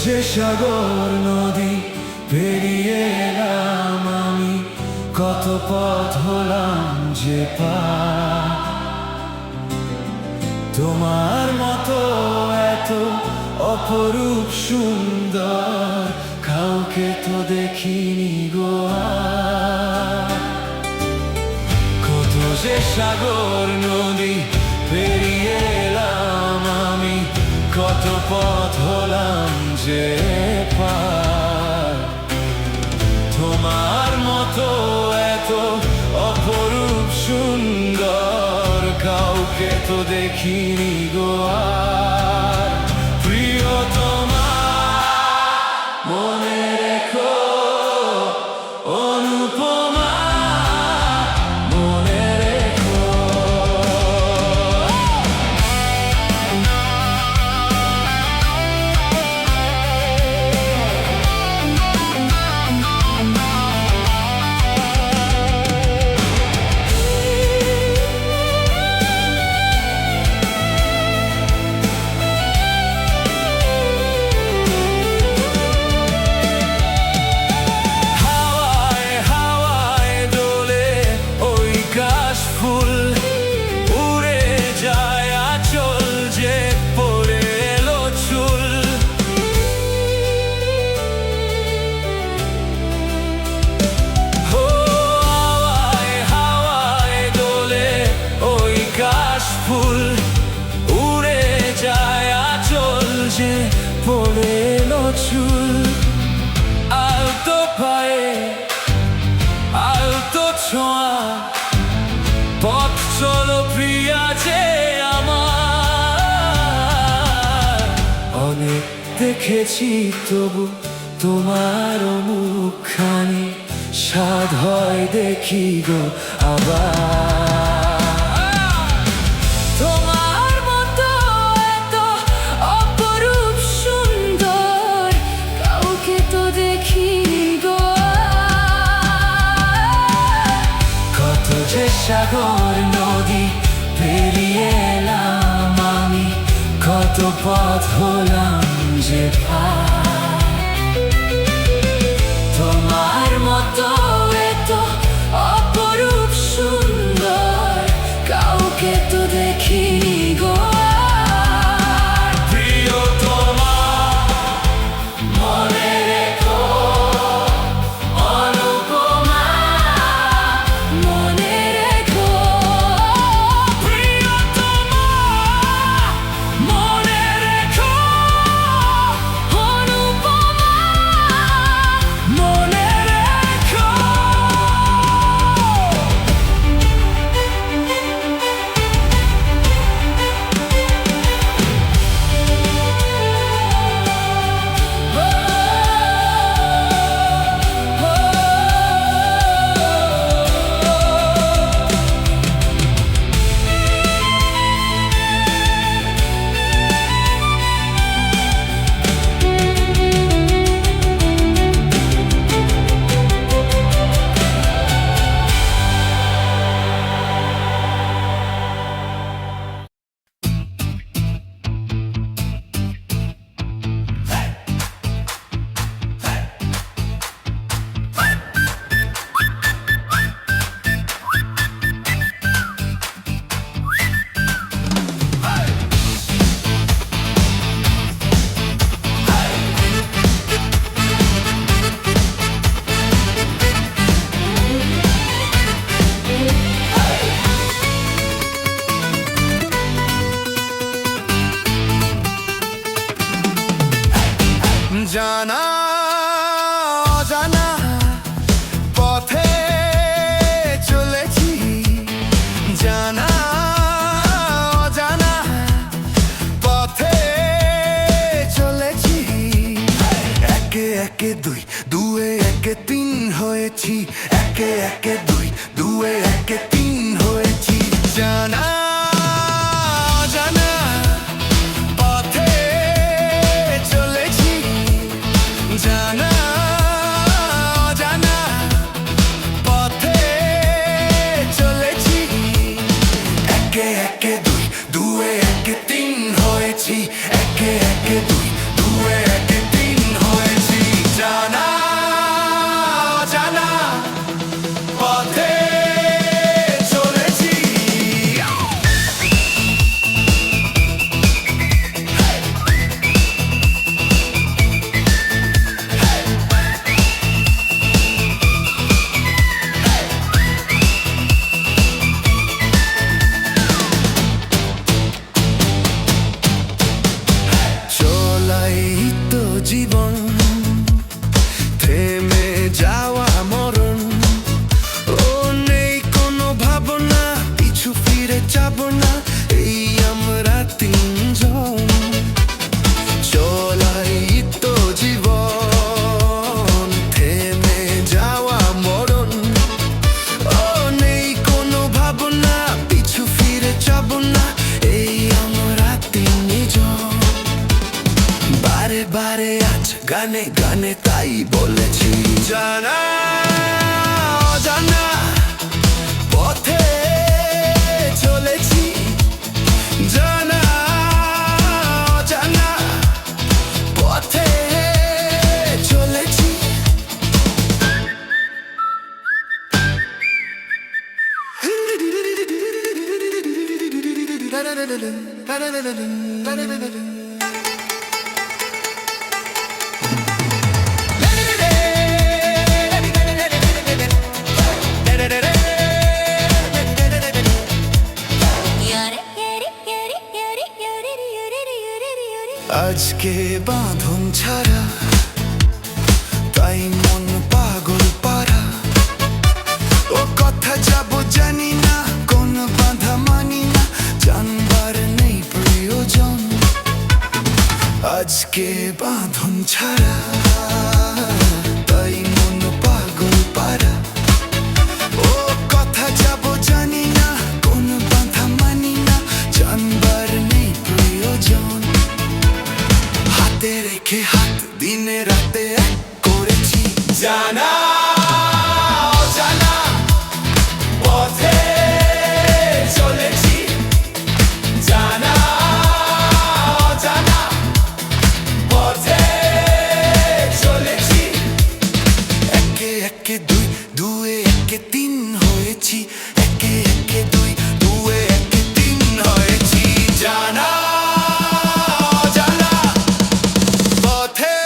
যে সাগর নদী পেরিয়ে এলাম আমি, কত পথ হলাম যে পার। তোমার মতো এত অপরূপ সুন্দর কাউকে তো দেখিনি গো আর। কত যে সাগর নদী পেরিয়ে এলাম আমি, কত পথ হলাম যে পার। তোমার মতো এত অপরূপ সুন্দর কাউকে তো দেখিনি গো আর। প্রিয়তমা মনে রেখো, অনুপমা মনে রেখো। ফুল উড়ে যায় আঁচল যে পড়ে এলো চুল। আলতো পায়ে আলতো ছোঁয়া, পথ চলো প্রিয়া যে আমার। দেখেছি তবু তোমার মুখখানি স্বাদ হয় দেখি গো আবার। তোমার মতো এত অপরূপ সুন্দর কাউকে তো দেখিনি গো। কত যে সাগর নদী পেরিয়ে এলাম আমি, কত পথ হলাম যে পার। তোমার মতো এত অপরূপ সুন্দর কাউকে তো দেখিনি গো। প্রিয়তমা মনে রেখো, অনুপমা মনে রেখো। প্রিয়তমা মনে রেখো, অনুপমা মনে রেখো। জানা অজানা পথে চলেছি, জানা অজানা পথে চলেছি। একে একে দুই, দুয়ে একে তিন হয়েছি, একে একে দুই, দুয়ে একে তিন হয়েছি। জানা অজানা পথে চলেছি, জানা অজানা পথে চলেছি। একে একে দুই, দুয়ে একে তিন হয়েছি, একে একে দুই, দুয়ে একে তিন হয়েছি। জানা অজানা পথে চলেছি। চলাই তো জীবন, থেমে যাওয়া মরণ। ও নেই কোনো ভাবনা, পিছু ফিরে যাব না, এই আমরা তিনজন। চলাই তো জীবন, থেমে যাওয়া মরণ। ও নেই কোনো ভাবনা, পিছু ফিরে যাব না, এই আমরা তিনজন। বারে বারে আজ গানে গানে তাই বলেছি, জানা অজানা পথে চলেছি, জানা অজানা পথে চলেছি। আজকে বাঁধন ছাড়া তাই মন পাগল পারা, ও কথা যাব জানি না, কোন বাঁধা মানি না, জানবার নেই প্রয়োজন। আজকে বাঁধন ছাড়া, তাই মন পাগল পারা। ও কথা যাব জানি না, কোন বাঁধা মানি না, জানবার নেই প্রয়োজন। হাতে রেখে হাত দিনে রাতে এক করেছি, জানা অজানা পথে চলেছি, জানা অজানা পথে চলেছি। একে একে দুই, দুয়ে একে তিন হয়েছি, একে একে দুই, দুয়ে একে তিন হয়েছি। জানা অজানা পথে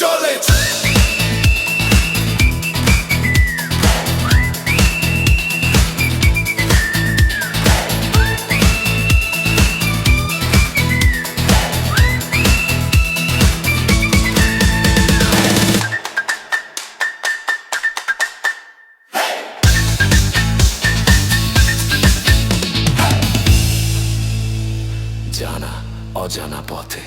চলেছি। জানা অজানা পথে।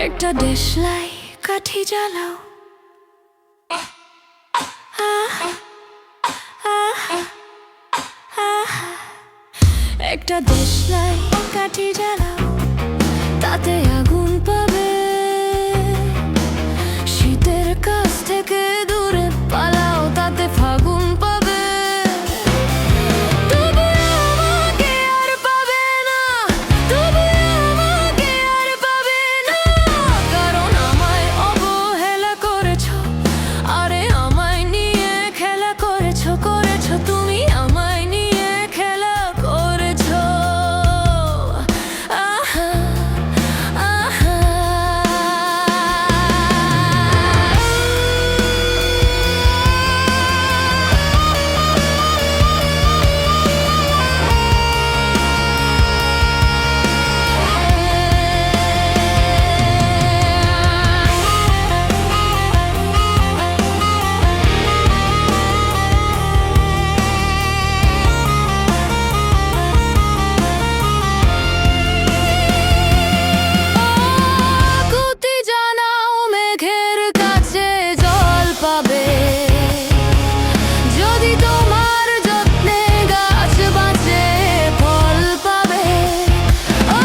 একটা দেশলাই কাঠি জ্বালাও, একটা দেশলাই কাঠি জ্বালাও, তাতে আগুন পাবে। শীতের কাছ থেকে দূরে পালাও, তাতে ফাগুন পাবে। তবু আমাকে আর পাবে না, তবু আমাকে আর পাবে না, কারণ আমায় অবহেলা করেছো, আরে আমায় নিয়ে খেলা করেছো, করেছো তুমি আমায় নিয়ে খেলা করেছো। আহা আহা আকুতি জানাও মেঘের কাছে জল পাবে, যদি তোমার যত্নে গাছ বাঁচে ফল পাবে। ও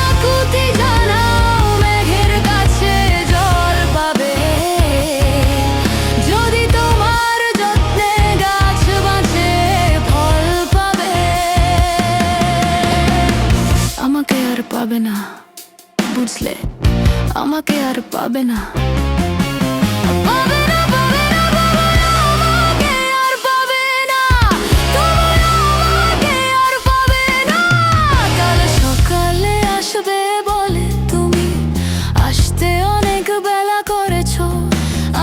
আকুতি জানাও মেঘের কাছে জল পাবে, যদি তোমার যত্নে গাছ বাঁচে ফল পাবে। আমাকে আর পাবে না, বুঝলে, আমাকে আর পাবে না, পাবে না, পাবে না, পাবে না, আমাকে আর পাবে না, তুমি আমাকে আর পাবে না। কাল সকালে আসবে বলে তুমি আসতে অনেক বেলা করেছো,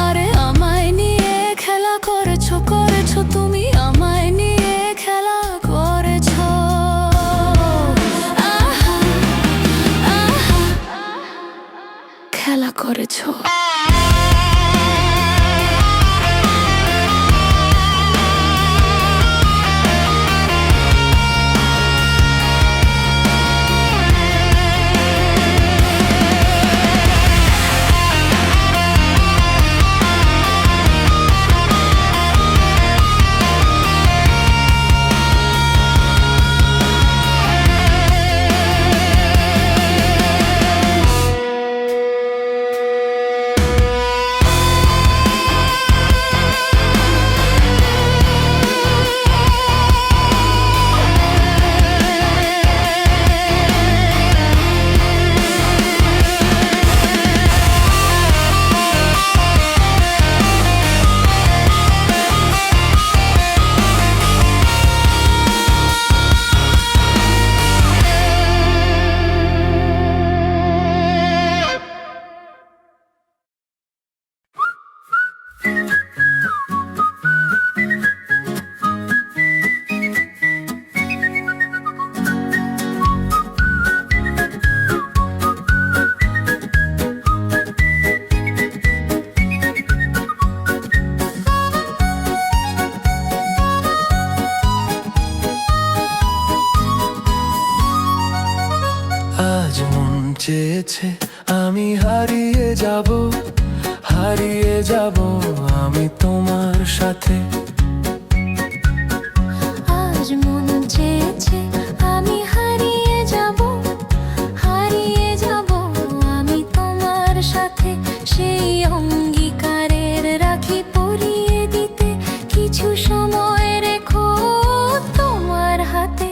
আরে আমায় নিয়ে খেলা করেছো, করেছো তুমি আমায় নিয়ে খেলা করেছো। আহা আহা খেলা করেছো। চেয়েছে আমি হারিয়ে যাব, হারিয়ে যাব আমি তোমার সাথে। আজ মন চেয়েছে আমি হারিয়ে যাব, হারিয়ে যাব আমি তোমার সাথে। সেই অঙ্গীকারের রাখি পরিয়ে দিতে কিছু সময় রেখো তোমার হাতে।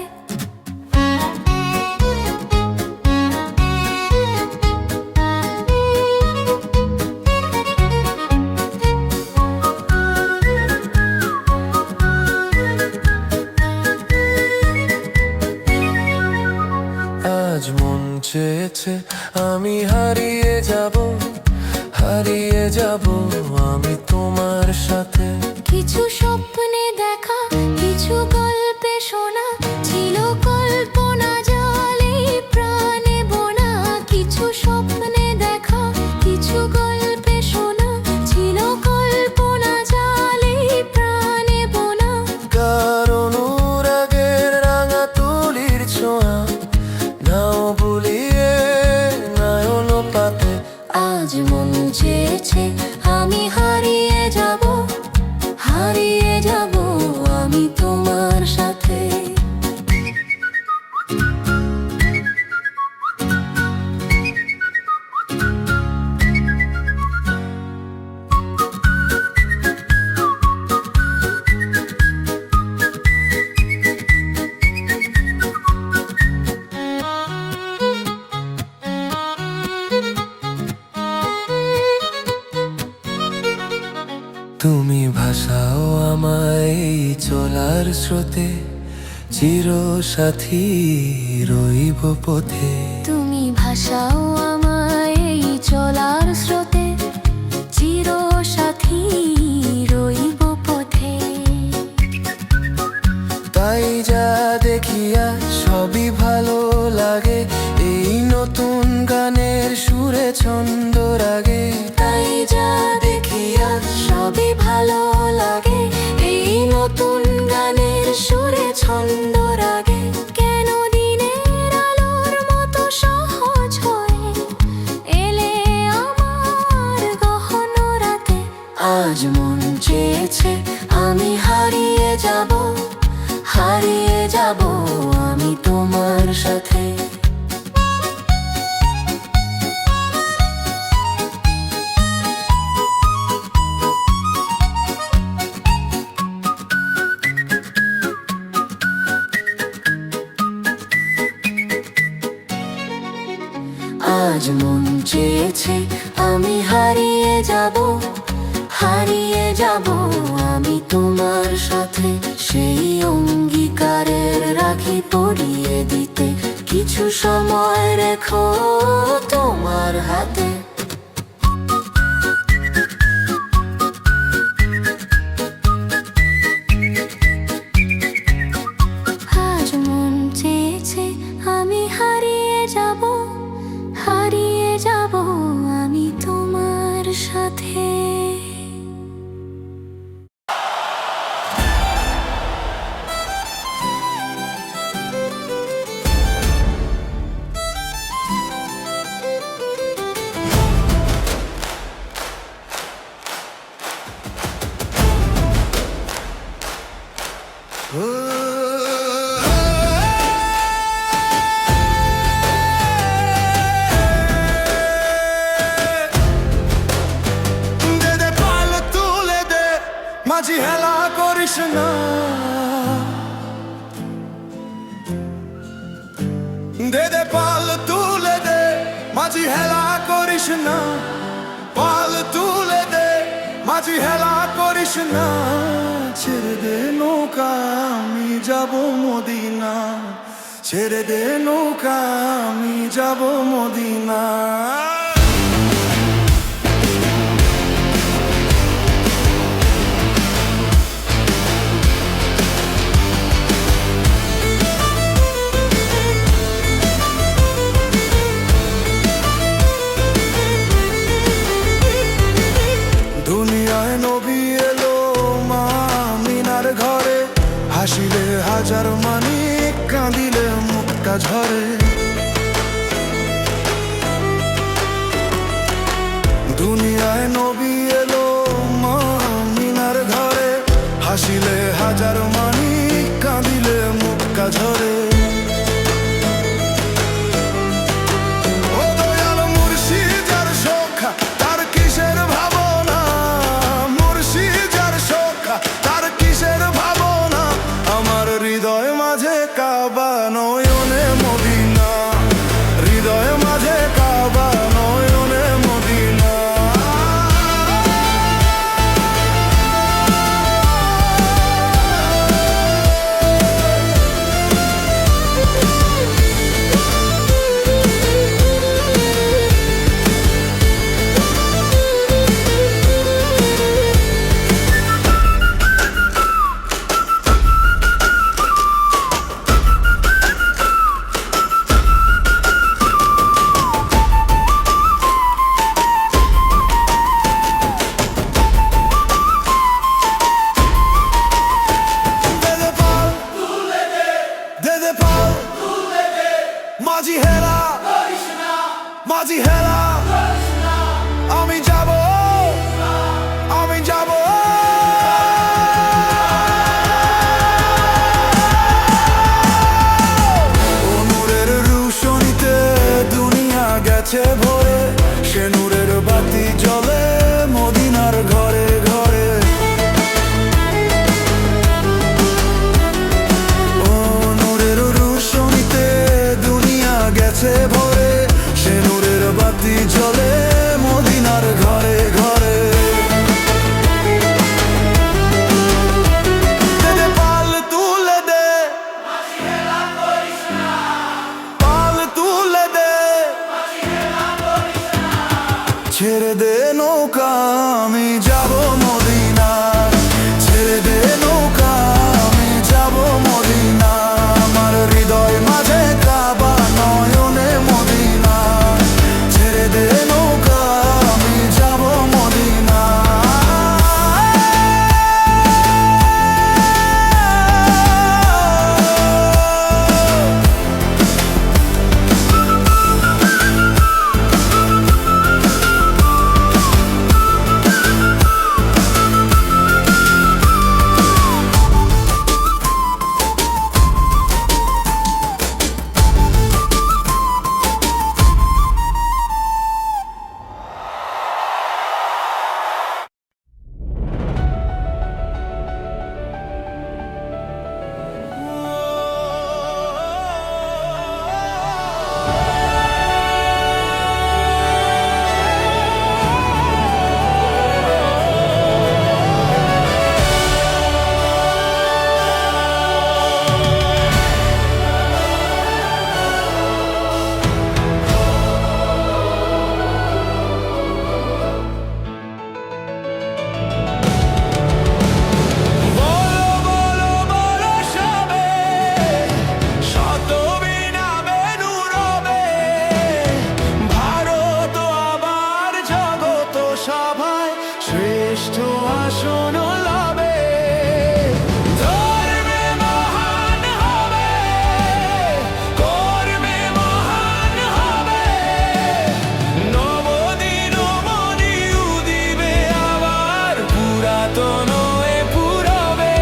আজ মন চেয়েছে আমি হারিয়ে যাব, হারিয়ে যাব আমি তোমার সাথে। কিছু স্বপ্নে দেখা, কিছু গল্পে শোনা, ছিল কল্পনা জালে প্রাণে বোনা। কিছু স্বপ্নে দেখা, কিছু গল্পে শোনা, ছিল কল্পনা জালে প্রাণে বোনা। কারণ অনুরাগের রাঙা তুলির ছোঁয়া নাও বুলিয়ে নয়ন পাতে। আজ মন চেয়েছে আমি হারিয়ে যাব, হারিয়ে যাব আমি তোমার সাথে। তুমি ভাসাও আমায় এই চলার স্রোতে, চির সাথী রইব পথে। তুমি ভাসাও আমায় এই চলার স্রোতে, চির সাথী রইব পথে। তাই যা দেখিয়া সবই ভালো লাগে, এই নতুন গানের সুরে ছন্দ রাগে। তাই যা দেখিয়া সবই ভালো লাগে, এই নতুন গানের সুরে ছন্দ রাগে। কেন দিনের আলোর মতো সহজ হয়ে এলে আমার গহন রাতে। আজ মন চেয়েছে আমি হারিয়ে যাব, হারিয়ে যাব আমি তোমার সাথে। আজ মন চেয়েছে আমি হারিয়ে যাব, হারিয়ে যাব আমি তোমার সাথে। সেই অঙ্গীকারের রাখি পরিয়ে দিতে কিছু সময় রেখো তোমার হাতে। আজ মন চেয়েছে আমি হারিয়ে যাব, হারিয়ে যাব আমি তোমার সাথে। দে দে পাল তুলে দে, মাঝি হেলা করিস না। দে দে পাল তুলে দে, মাঝি হেলা করিস না। পাল তুলে দে, মাঝি হেলা করিস না। ছেড়ে দে নৌকা আমি যাব মদিনা, ছেড়ে দে নৌকা আমি যাব মদিনা। দুনিয়ায় নবী এলো মা মিনার ঘরে, হাসিলে হাজার মানিক, কাঁদিলে মুক্তা ঝরে। দুনিয়ায় নবী এলো মা মিনার ঘরে, হাসিলে হাজার মানি, কাঁদিলে মুক্কা ঝরে। ও দয়াল মুর্শিদ যার সখা, তার কিসের ভাবনা, মুর্শিদ যার সখা, তার কিসের ভাবনা। আমার হৃদয় মাঝে কাবা, নয়নে মদিনা, হৃদয় মাঝে কাবা, নয়নে মদিনা। মাঝি হেরা, মাঝি হেরা, আমি যাব, আমি যাব। ও নূরের রোশনীতে দুনিয়া গেছে ভরে, সে নূরের বাতি জ্বলে মদিনার ঘরে ঘরে। গেছে ভরে, সে নূরের বাতি জ্বলে মদিনার ঘরে ঘরে। দে দে পাল তুলে দে, পাল তুলে দে, ছেড়ে দে নৌকা, আমি যাব মদিনা, ছেড়ে দে নৌকা, আমি যাব মদিনা। আমার হৃদয় মাঝে কাবা, নয়নে মদিনা, ছেড়ে দে নৌকা, আমি যাব মদিনা। শ্রেষ্ঠ আসন লাভে, ধর্মে মহান হবে, কর্মে মহান হবে, নবদিন মনি উদিবে আবার, পুরাতন এ পুরবে।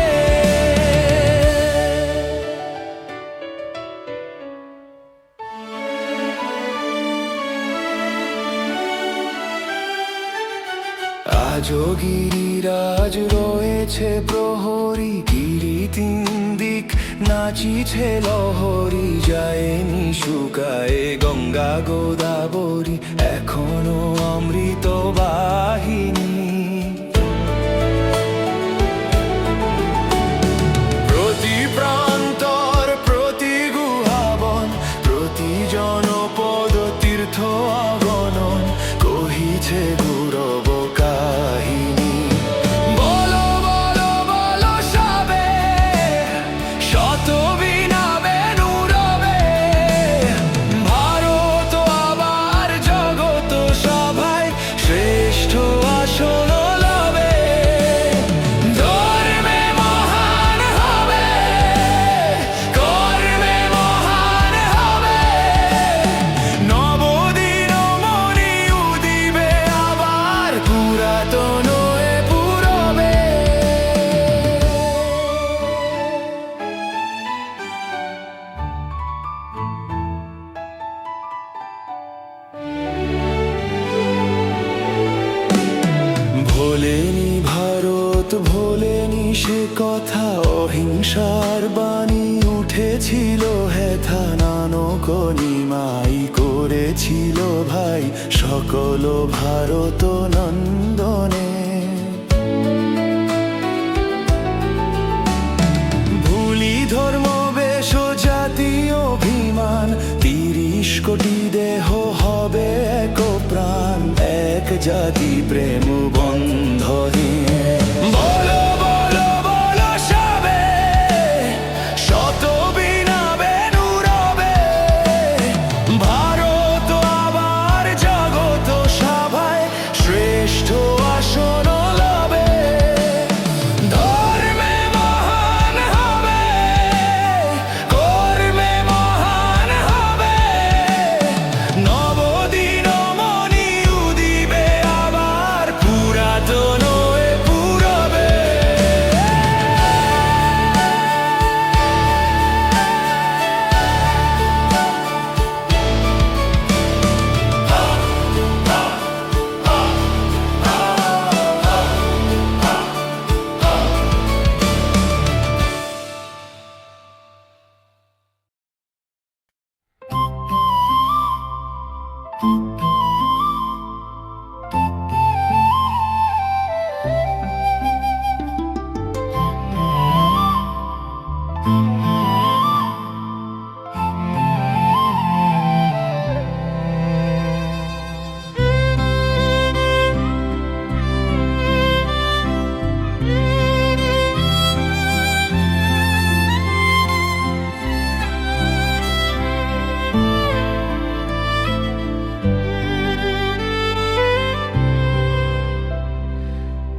আজও গিরিরাজ রয়েছে প্রহরী, গিরি তিন দিক নাচিছে লহরী, যায়নি শুকায় গঙ্গা গোদাবরী, এখনো অমৃত বাহিনী। প্রতি প্রান্তর, প্রতি গুহাবন, প্রতি জনপদ তীর্থ অগণন, কহিছে গৌরব কাহিনী। বলো বলো বলো সবে, শত বিনাবে নুরবে, ভারত আবার জগত সভায়, শ্রেষ্ঠ আসন করেছিল হেথা নানক নিমাই করেছিল ভাই সকল ভারত নন্দনে। ভুলি ধর্ম বেশ জাতি অভিমান ৩০ কোটি দেহ হবে এক প্রাণ এক জাতি প্রেম বন্ধনে। বলো বলো বলো সবে শত বিনাবে নুরবে ভারত আবার জগত সভায় শ্রেষ্ঠ আসন লবে। ধর্মে মহান হবে কর্মে মহান হবে নবদিন মণি উদিবে আবার পুরাতন এ পুরবে।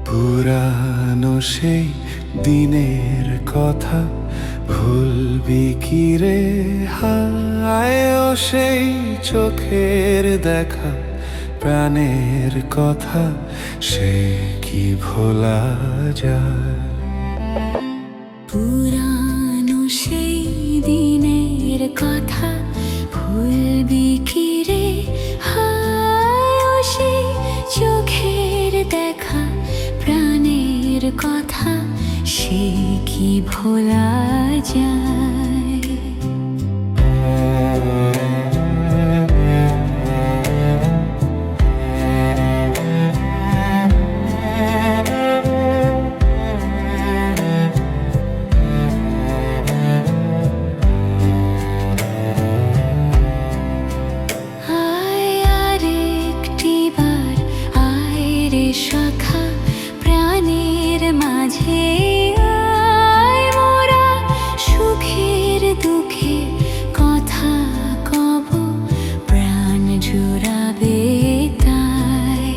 পুরানো সেই দিনের কথা ভুলবি কি রে হায় ও সেই চোখের দেখা প্রাণের কথা সে কি ভোলা যায়। পুরানো সেই দিনের কথা ভুলবি কি রে হায় ও সেই চোখের দেখা প্রাণের কথা সে কি ভোলা যায়। আয় আরেকটি বার আয় রে সখা প্রাণের মাঝে আয় মোরা সুখের দুঃখে কথা কব প্রাণ জুড়াবে তাই।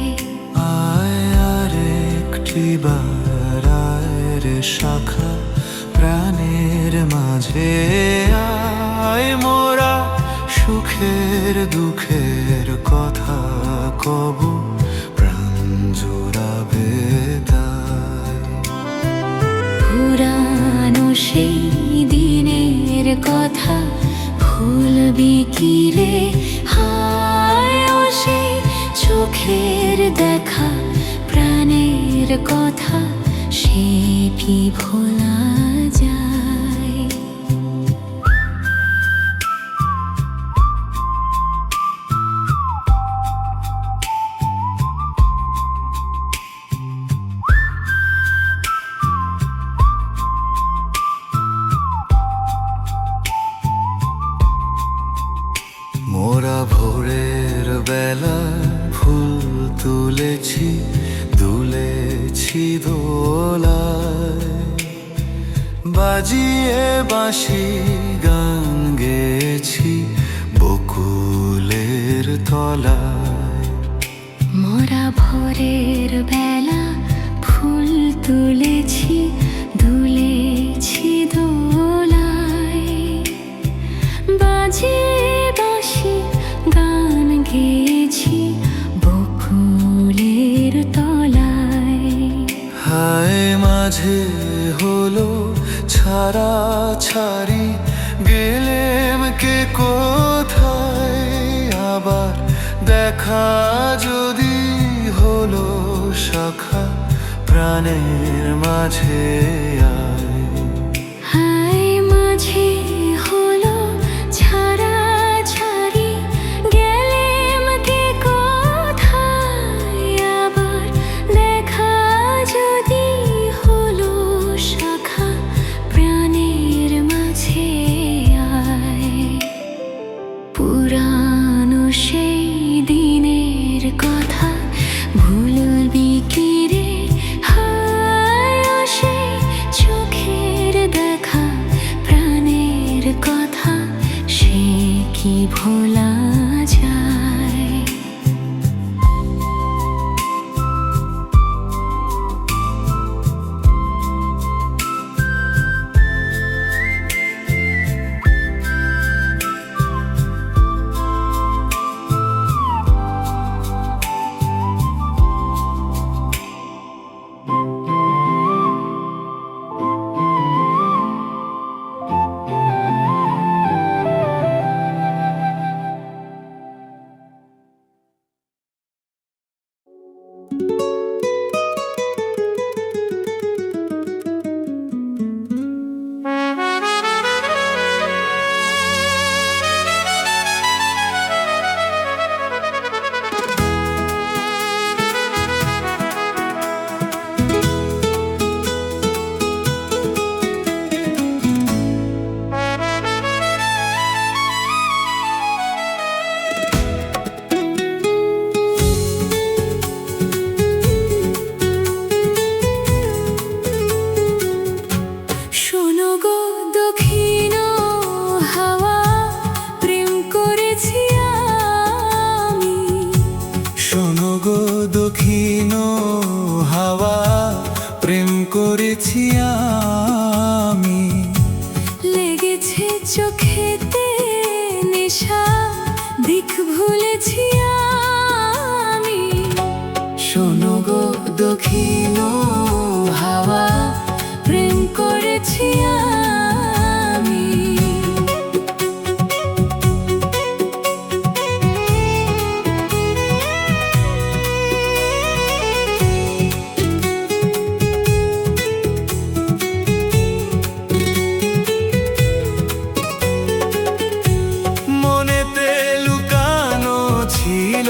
আয় আর একটি বার আয় রে শাখা প্রাণের মাঝে আয় মোরা সুখের দুঃখের কথা কব প্রাণ জোড়াবে তাই। পুরানো সেই দিনের কথা ভুলবি কি রে হায় ও সেই চোখের দেখা প্রাণের কথা সে কি ভোলা যায়। মোরা ভোরের বেলা ফুল তুলেছি দুলেছি দোলায় বাজিয়ে বাঁশি গান গেয়েছি বকুলের তলায়। মোরা ভোরের বেলা ফুল তুলেছি দুলেছি দোলায় বাজিয়ে বাঁশি গান গেয়েছি বকুলের তলায়। হায় মাঝে হলো ছাড়া ছাড়ি গেলেম কে কোথায় আবার দেখা যদি হলো শাখা প্রাণের মাঝে আয়। হায় মাঝে হলো করেছি আমি। লেগেছে চোখেতে নেশা, দিক ভুলেছি আমি। শোনো গো দক্ষিণ হাওয়া, প্রেম করেছি আমি। মনেতে লুকানো ছিল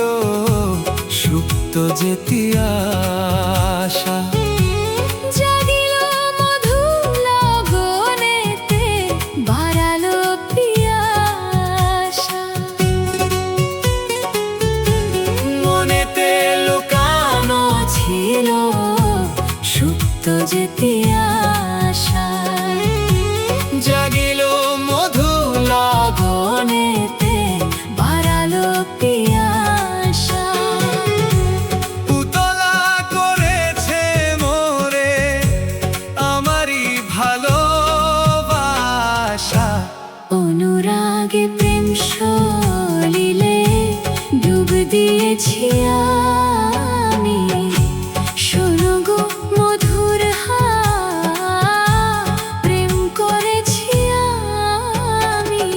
সুপ্ত যেতি আশা। জাগিল মধু লগনেতে, বাড়ালো পিয়াসা। মনেতে লুকানো ছিল সুপ্ত যেতি আশা। জাগিল মধু লগনেতে, বাড়ালো পিয়াসা। পুতলা করেছে মোরে আমারই ভালোবাসা। অনুরাগে প্রেম সলিলে ডুব দিয়েছি আমি। শোনো গো মধুর হাওয়া, প্রেম করেছি আমি।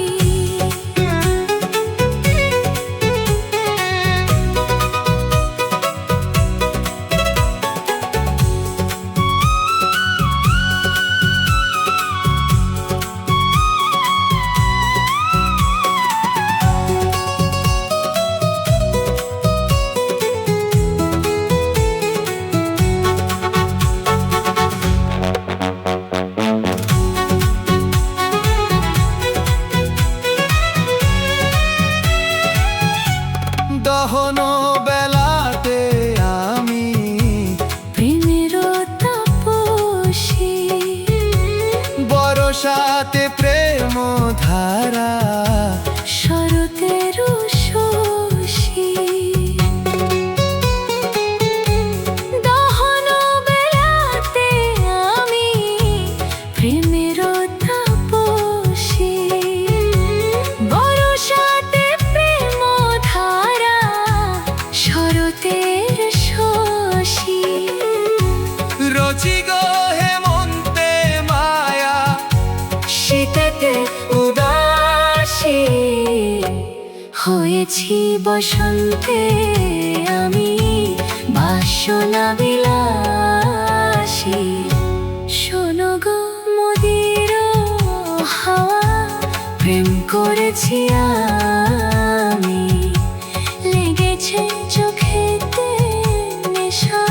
দহন বেলাতে আমি প্রেমের তাপসী, বরসাতে প্রেম ধারা। শরতের শশী। দহন বেলাতে আমি প্রেমের তাপসী, বরসাতে প্রেম ধারা। শরতের শশী। রচি গো হেমন্তে মায়া, শীতেতে উদাসী, হয়েছি বসন্তে আমি বাসনা বিলাসী। শোনো গো মদির হাওয়া, প্রেম করেছি আমি। লেগেছে চোখেতে নেশা,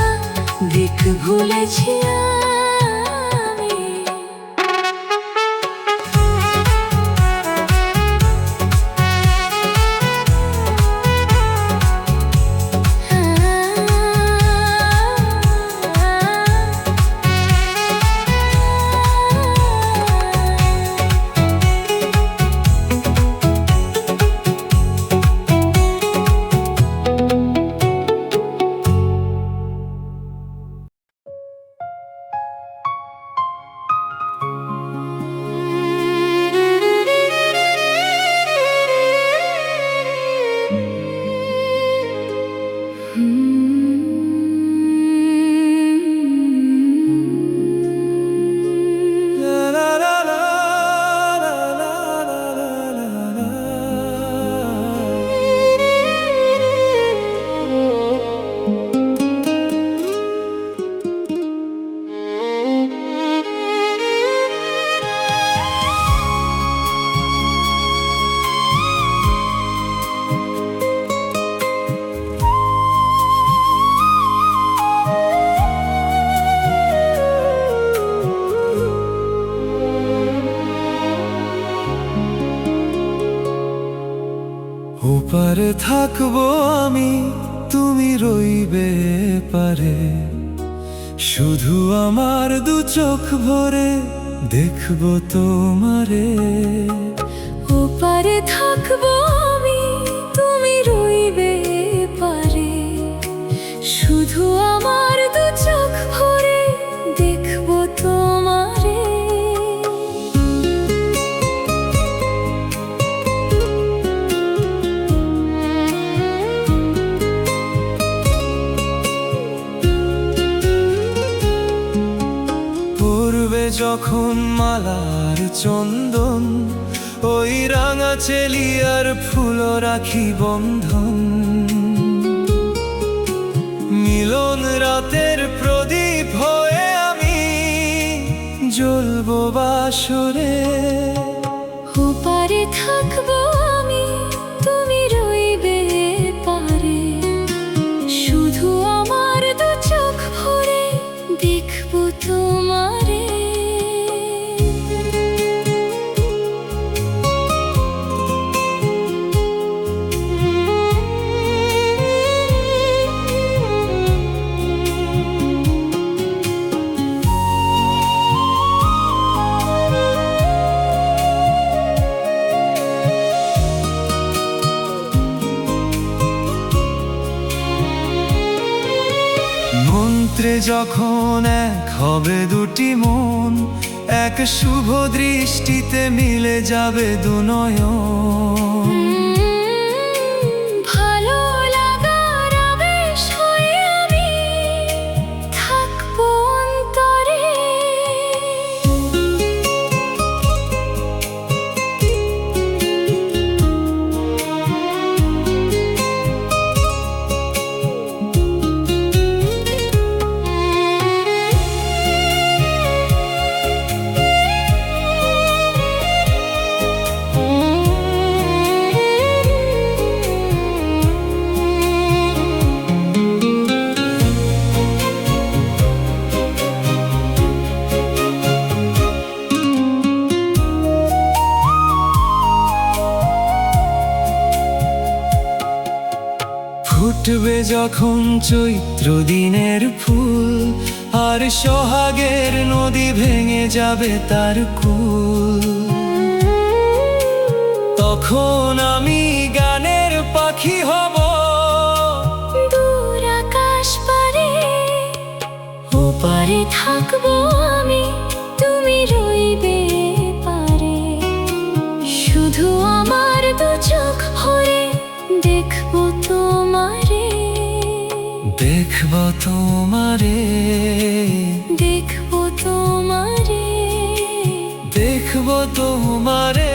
দিক ভুলেছি আমি। ওপারে থাকবো আমি, তুমি রইবে পারে। শুধু আমার দু চোখ ভরে দেখবো তোমারে। ওপারে থাকবো আমি, তুমি রইবে পারে। শুধু আমার দু চোখ ভরে দেখবো মালার চন্দন, ওই রাঙা চেলিয়ার ফুল রাখি বন্ধন। মিলন রাতের প্রদীপ হয়ে আমি জ্বলবো বাসরে। ওপারে থাকবো আমি, তুমি রইবে পারে। শুধু আমার দু চোখ ভরে দেখবো তোমারে। মন্ত্রে যখন এক হবে দুটি মন, এক শুভ দৃষ্টিতে মিলে যাবে দু নয়ন। ভালো লাগার আবেশ হয়ে আমি থাকবো অন্তরে। ফুটবে যখন চৈত্র দিনের ফুল, আর সোহাগের নদী ভেঙে যাবে তার কুল। তখন আমি গানের পাখি হব দূর আকাশ পারে। ওপারে থাকবো আমি, তুমি রইবে পারে। শুধু আমার দু চোখ ভরে দেখবো তোমারে। দেখবো তোমারে, দেখবো তোমারে। দেখবো তোমারে।